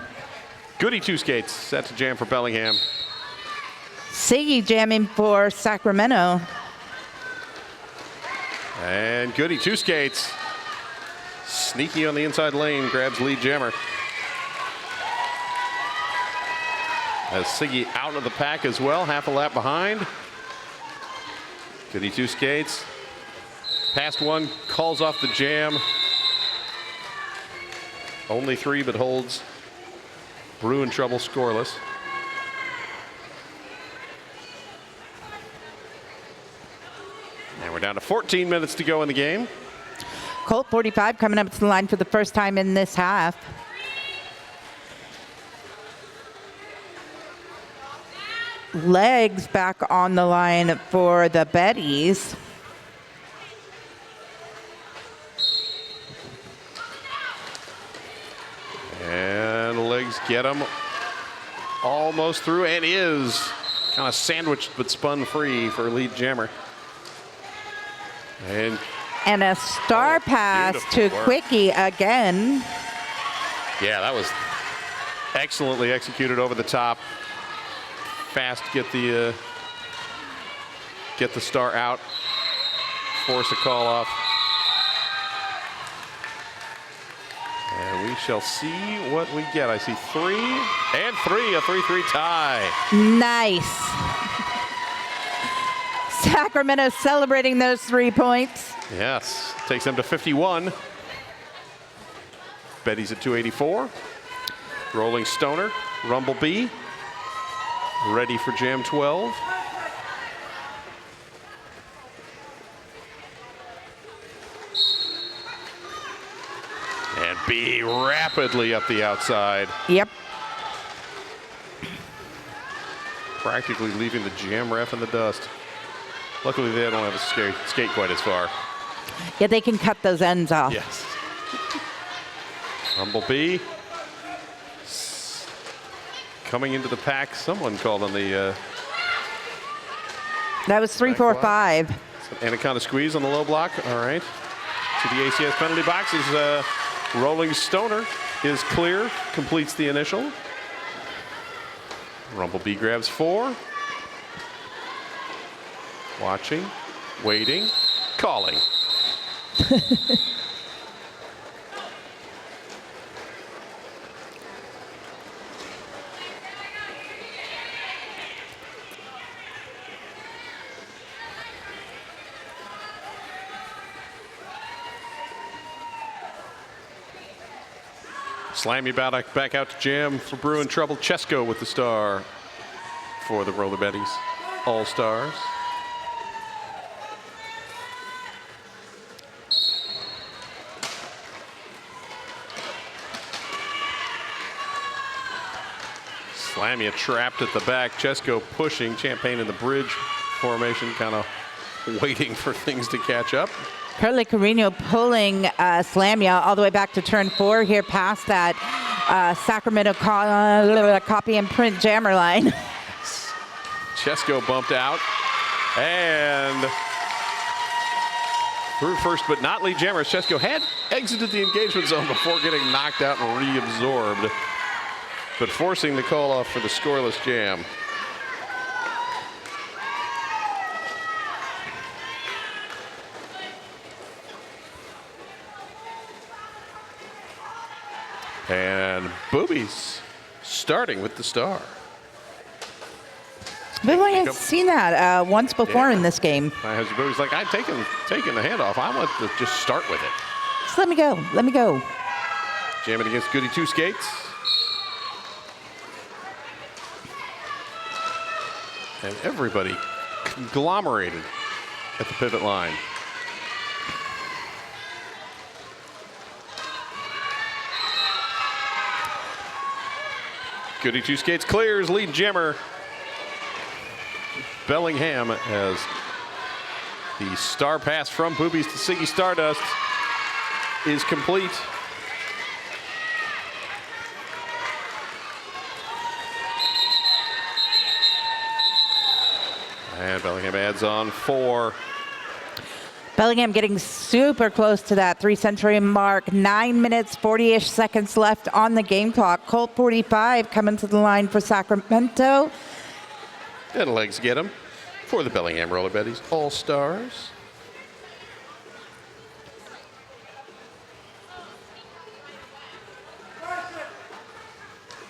Goody two skates set to jam for Bellingham. Siggy jamming for Sacramento. And Goody two skates. Sneaky on the inside lane, grabs lead jammer. As Siggy out of the pack as well, half a lap behind. Goody two skates. Past one, calls off the jam. Only 3, but holds Bruin trouble scoreless. And we're down to 14 minutes to go in the game. Colt 45 coming up to the line for the first time in this half. Legs back on the line for the Betties. And Legs get him almost through, and is kind of sandwiched but spun free for lead jammer. And a star pass to work. Quickie again. Yeah, that was excellently executed over the top. Fast get the star out, force a call off. And we shall see what we get. I see 3 and 3, a 3-3 tie. Nice. Sacramento celebrating those 3 points. Yes, takes them to 51. Betty's at 284. Rolling Stoner, Rumble B, ready for Jam 12. And B rapidly up the outside. Yep. Practically leaving the Jam ref in the dust. Luckily, they don't have to skate quite as far. Yeah, they can cut those ends off. Yes. Rumble B. Coming into the pack. Someone called on the... That was 3, 4, 5. Anaconda squeeze on the low block. All right. To the ACS penalty box is Rolling Stoner is clear. Completes the initial. Rumble B grabs 4. Watching. Waiting. Calling. Slam you back out to Jam for Bruin trouble. Chesko with the star for the Roller Betties All-Stars. Slamia trapped at the back. Chesko pushing. Champagne in the bridge formation, kind of waiting for things to catch up. Curly Carino pulling Slamia all the way back to turn 4 here past that Sacramento copy and print jammer line. Chesko bumped out and through first but not lead jammer. Chesko had exited the engagement zone before getting knocked out and reabsorbed, but forcing the call off for the scoreless Jam. And Boobies starting with the star. We've only seen that once before in this game. Boobies like, I've taken the handoff. I want to just start with it. Just let me go. Let me go. Jamming against Goody Two Skates. And everybody conglomerated at the pivot line. Goody Two Skates clears, lead jammer. Bellingham as the star pass from Boobies to Siggy Stardust is complete. And Bellingham adds on 4. Bellingham getting super close to that 3-century mark. 9 minutes, 40-ish seconds left on the game clock. Colt 45 coming to the line for Sacramento. And legs get him for the Bellingham Roller Betties All-Stars.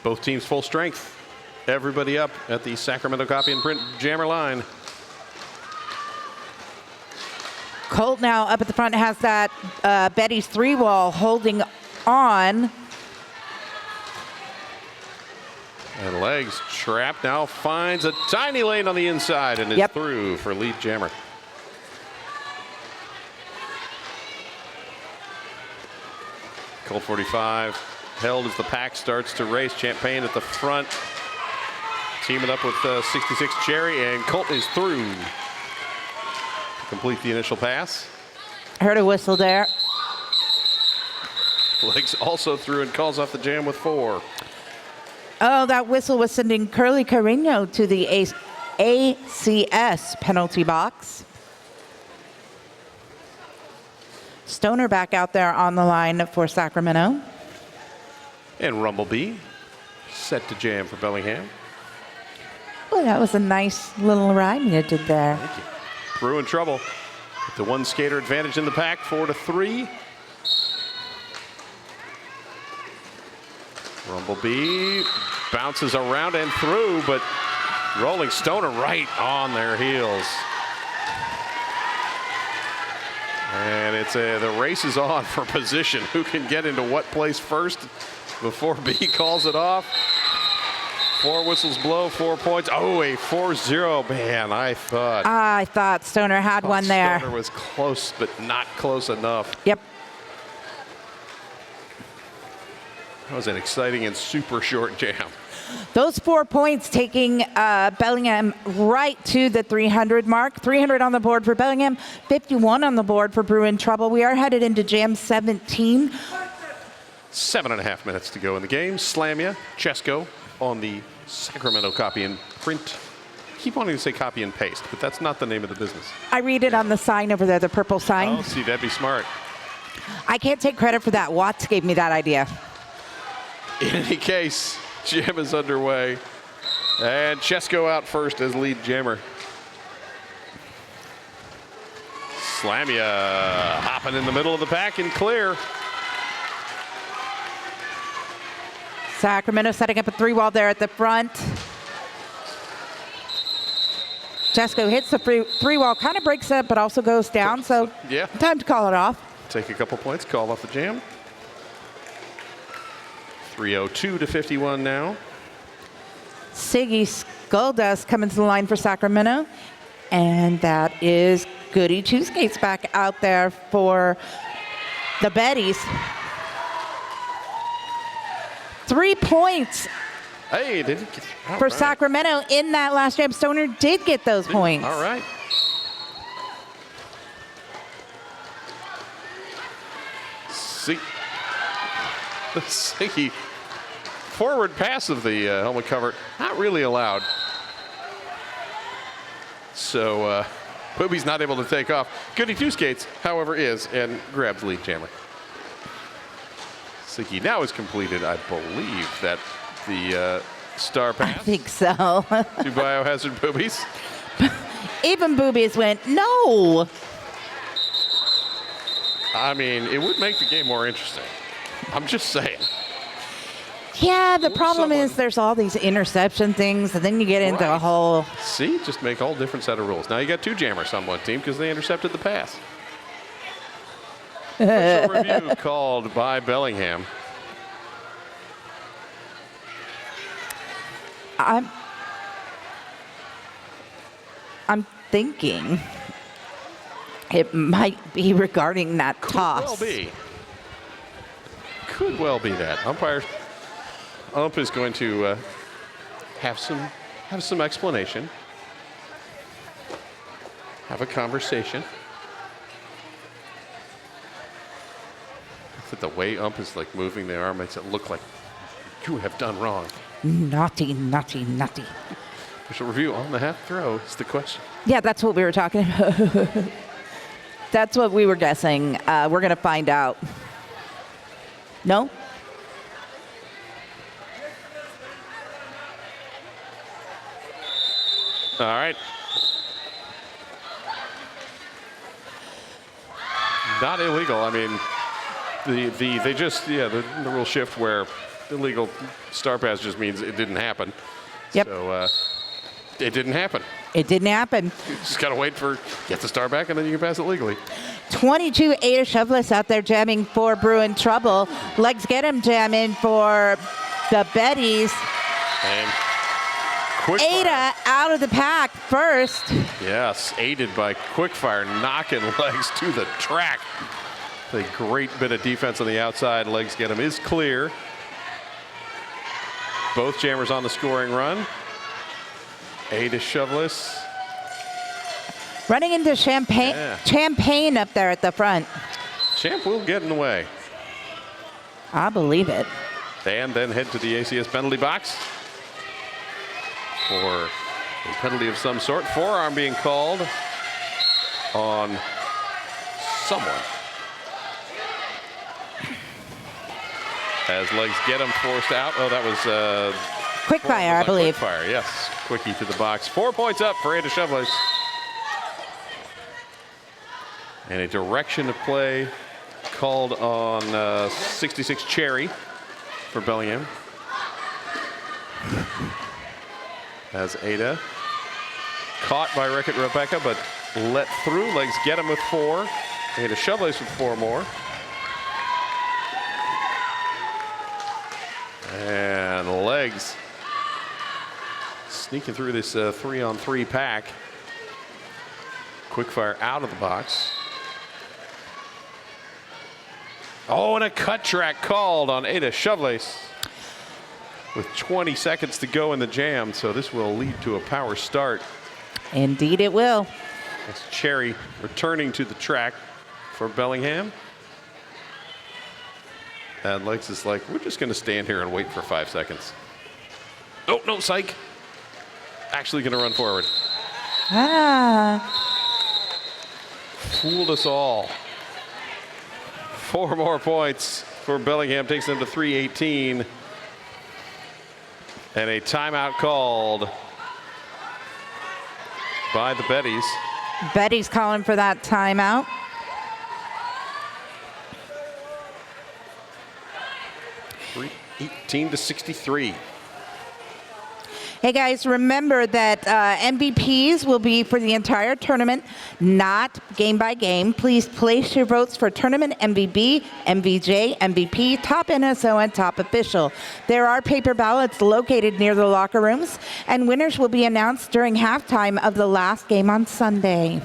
Both teams full strength. Everybody up at the Sacramento copy and print jammer line. Colt now up at the front has that Betty's 3-wall holding on. And legs trapped now finds a tiny lane on the inside and is through for lead jammer. Colt 45 held as the pack starts to race. Champagne at the front, teaming up with 66 Cherry, and Colt is through to complete the initial pass. Heard a whistle there. Legs also through and calls off the Jam with 4. Oh, that whistle was sending Curly Carino to the ACS penalty box. Stoner back out there on the line for Sacramento. And Rumblebee set to jam for Bellingham. Oh, that was a nice little ride you did there. Thank you. Bruin trouble with the 1 skater advantage in the pack, 4-3. Rumblebee bounces around and through, but Rolling Stoner right on their heels. and it's the race is on for position. Who can get into what place first before B calls it off? 4 whistles blow, 4 points. Oh, a 4-0, man. I thought Stoner had one there. Stoner was close, but not close enough. Yep. That was an exciting and super short jam. Those 4 points taking Bellingham right to the 300 mark. 300 on the board for Bellingham, 51 on the board for Bruin trouble. We are headed into jam 17. 7.5 minutes to go in the game. Slamya, Chesko on the Sacramento copy and print. Keep wanting to say copy and paste, but that's not the name of the business. I read it on the sign over there, the purple sign. Oh, see, that'd be smart. I can't take credit for that. Watts gave me that idea. In any case, jam is underway. And Chesko out first as lead jammer. Slamya hopping in the middle of the pack and clear. Sacramento setting up a 3-wall there at the front. Chesko hits the 3-wall, kind of breaks it up, but also goes down. So yeah, time to call it off. Take a couple points, call off the jam. 3:02 to 51 now. Siggy Skulldust coming to the line for Sacramento. And that is Goody Two Skates back out there for the Betties. 3 points Hey, did it for Sacramento in that last jam. Stoner did get those points. All right. Siggy. Forward pass of the helmet cover, not really allowed. So Booby's not able to take off. Goody Two Skates, however, is and grabs lead jammer. Siggy now is completed, I believe, that the star pass. I think so. To Biohazard Boobies. Even Boobies went, no. I mean, it would make the game more interesting. I'm just saying. Yeah, the problem is there's all these interception things, and then you get into a whole... See, just make all different set of rules. Now you got 2 jammers on one team because they intercepted the pass. Official review called by Bellingham. I'm thinking it might be regarding that toss. Could well be. Could well be that. Ump is going to have some explanation. Have a conversation. The way Ump is like moving the arm makes it look like you have done wrong. Naughty, naughty, naughty. Official review on the half throw is the question. Yeah, that's what we were talking about. That's what we were guessing. We're going to find out. No? All right. Not illegal. I mean, the rule shift where illegal star pass just means it didn't happen. Yep. So it didn't happen. It didn't happen. You just got to wait for get the star back and then you can pass it legally. 22 Ada Shoveless out there jamming for Bruin trouble. Legs get him jamming for the Betties. And quick Ada fire. out of the pack first. Yes, aided by Quickfire, knocking Legs to the track. A great bit of defense on the outside. Legs get him is clear. Both jammers on the scoring run. Ada Shoveless. Running into Champagne up there at the front. Champ will get in the way. I believe it. And then head to the ACS penalty box for a penalty of some sort. Forearm being called on someone. As Legs get him forced out. Oh, that was Quickfire, I believe. Quickfire, yes. Quickie to the box. 4 points up for Ada Shoveless. And a direction of play called on 66 Cherry for Bellingham. As Ada caught by Rebecca, but let through. Legs get him with 4. Ada Shovelace with 4 more. And legs sneaking through this 3-on-3 pack. Quick fire out of the box. Oh, and a cut track called on Ada Shovelace with 20 seconds to go in the jam, so this will lead to a power start. Indeed it will. That's Cherry returning to the track for Bellingham. And Legs is like, we're just going to stand here and wait for 5 seconds. Oh, no, psych. Actually going to run forward. Fooled us all. 4 more points for Bellingham, takes them to 3:18. And a timeout called by the Betties. Betty's calling for that timeout. $18-63. Hey guys, remember that MVPs will be for the entire tournament, not game by game. Please place your votes for tournament MVP, MVJ, MVP, top NSO, and top official. There are paper ballots located near the locker rooms, and winners will be announced during halftime of the last game on Sunday.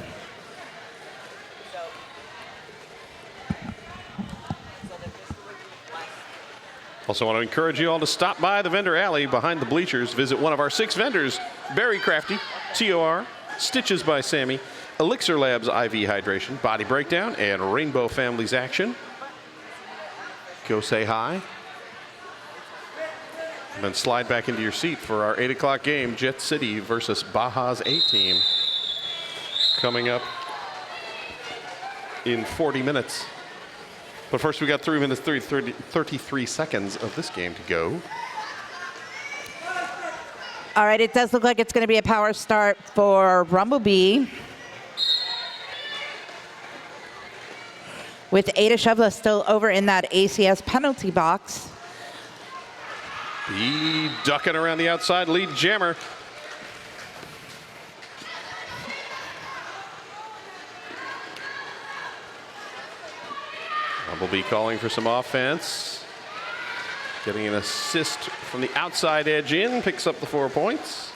Also want to encourage you all to stop by the vendor alley behind the bleachers. Visit one of our 6 vendors, Berry Crafty, TOR, Stitches by Sammy, Elixir Labs IV Hydration, Body Breakdown, and Rainbow Families Action. Go say hi. And then slide back into your seat for our 8 o'clock game, Jet City versus Baja's A-Team. Coming up in 40 minutes. But first, we got 3 minutes, 33 seconds of this game to go. All right, it does look like it's going to be a power start for Rumblebee. With Ada Shovelace still over in that ACS penalty box. He ducking around the outside, lead jammer. Rumblebee calling for some offense. Getting an assist from the outside edge in, picks up the 4 points.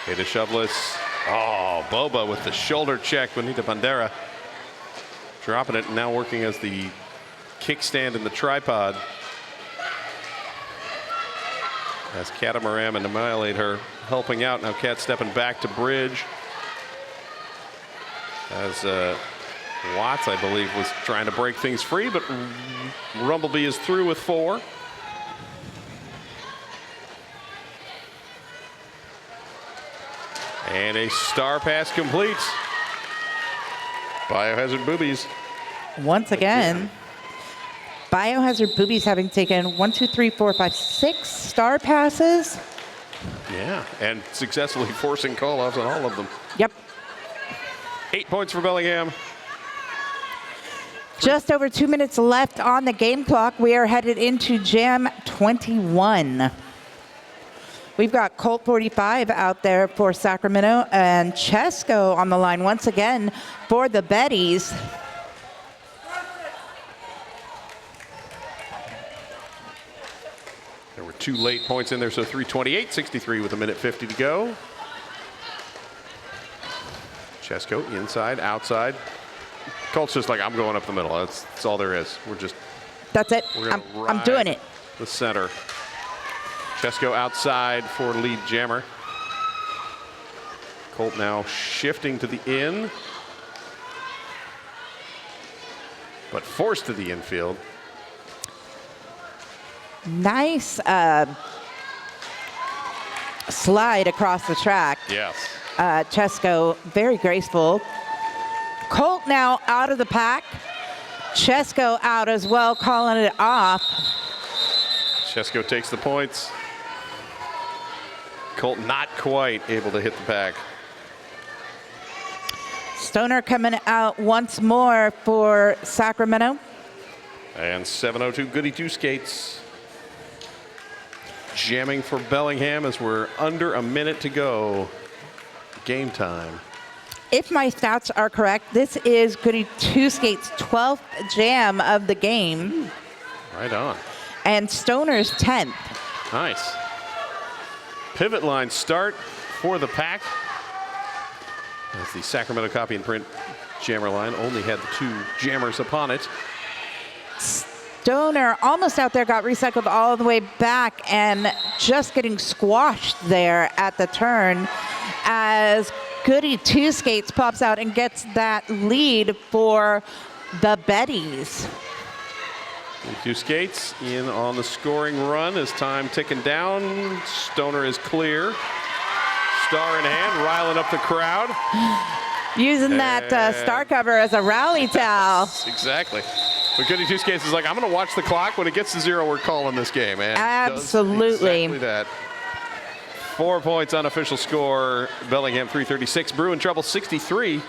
Ada Shovelace. Oh, Boba with the shoulder check. Bonita Bandera dropping it and now working as the kickstand in the tripod. As Catamaran and Annihilate her helping out. Now Cat stepping back to bridge. As Watts, I believe, was trying to break things free, but Rumblebee is through with 4. And a star pass complete. Biohazard Boobies. Once again, Biohazard Boobies having taken 1, 2, 3, 4, 5, 6 star passes. Yeah, and successfully forcing call-offs on all of them. Yep. 8 points for Bellingham. Just over 2 minutes left on the game clock. We are headed into Jam 21. We've got Colt 45 out there for Sacramento and Chesco on the line once again for the Betties. There were 2 late points in there, so 3:28-63 with 1:50 to go. Chesco inside, outside. Colt's just like, I'm going up the middle. That's all there is. That's it. I'm doing it. The center. Chesco outside for lead jammer. Colt now shifting to the in, but forced to the infield. Nice slide across the track. Yes. Chesco, very graceful. Colt now out of the pack. Chesco out as well, calling it off. Chesco takes the points. Colt not quite able to hit the pack. Stoner coming out once more for Sacramento. And 7:02 Goody 2 skates. Jamming for Bellingham as we're under a minute to go. game time. If my stats are correct, this is Goody Two Skates' 12th jam of the game. Right on. And Stoner's 10th. Nice. Pivot line start for the pack. As the Sacramento copy and print jammer line only had the 2 jammers upon it. Stoner almost out there, got recycled all the way back and just getting squashed there at the turn as Goody Two Skates pops out and gets that lead for the Betties. Two Skates in on the scoring run as time ticking down. Stoner is clear. Star in hand, riling up the crowd. Using that star cover as a rally towel. Exactly. But Goody Two Skates is like, I'm going to watch the clock. When it gets to 0, we're calling this game. And absolutely. Does exactly that. 4 points unofficial score. Bellingham 336. Bruin trouble 63.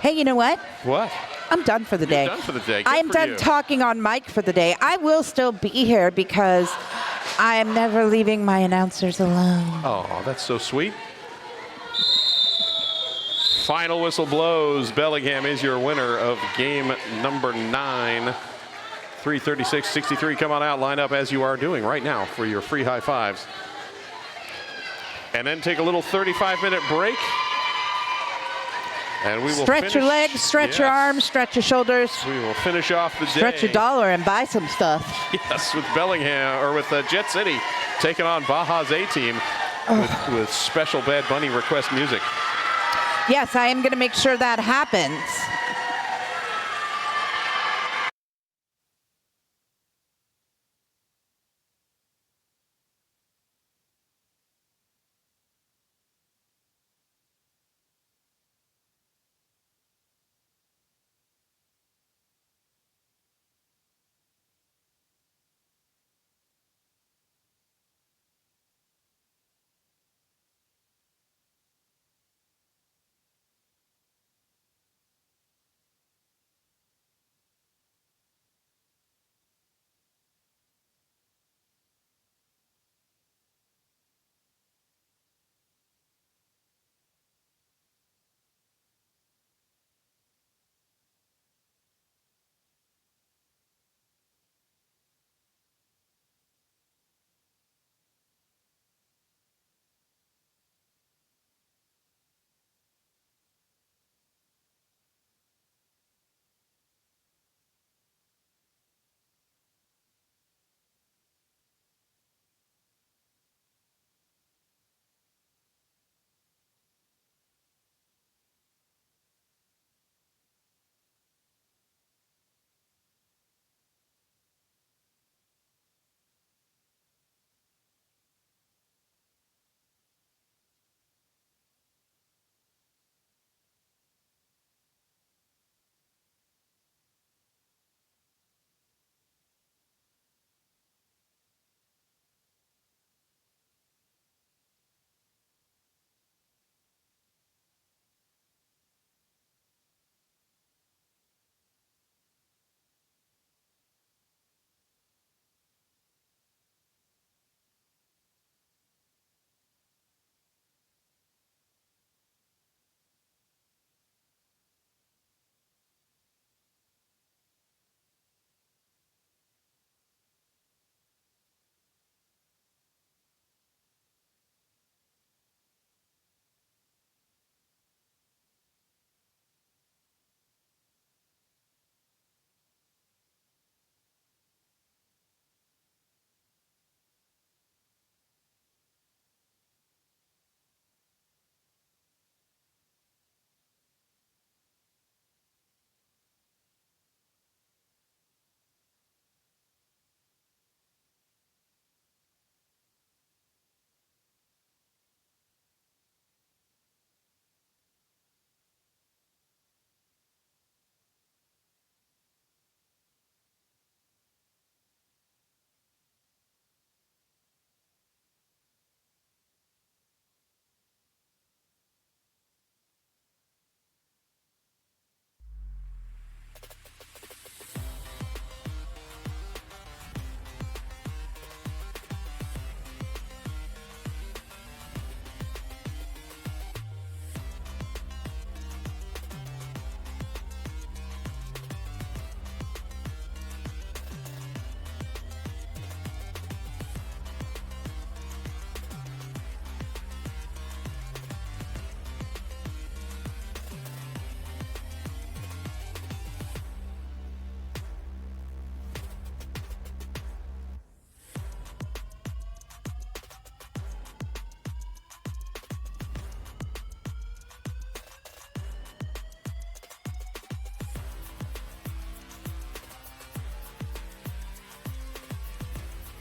Hey, you know what? What? I'm done for the day. You're done for the day. Good I'm for done you. talking on mic for the day. I will still be here because I am never leaving my announcers alone. Oh, that's so sweet. Final whistle blows. Bellingham is your winner of game number 9. 336-63. Come on out, line up as you are doing right now for your free high fives. And then take a little 35-minute break. And we will stretch your legs, stretch your arms, stretch your shoulders. We will finish off the day. Stretch your dollar and buy some stuff. Yes, with Bellingham, or with Jet City taking on Baja's A-team with special Bad Bunny request music. Yes, I am going to make sure that happens.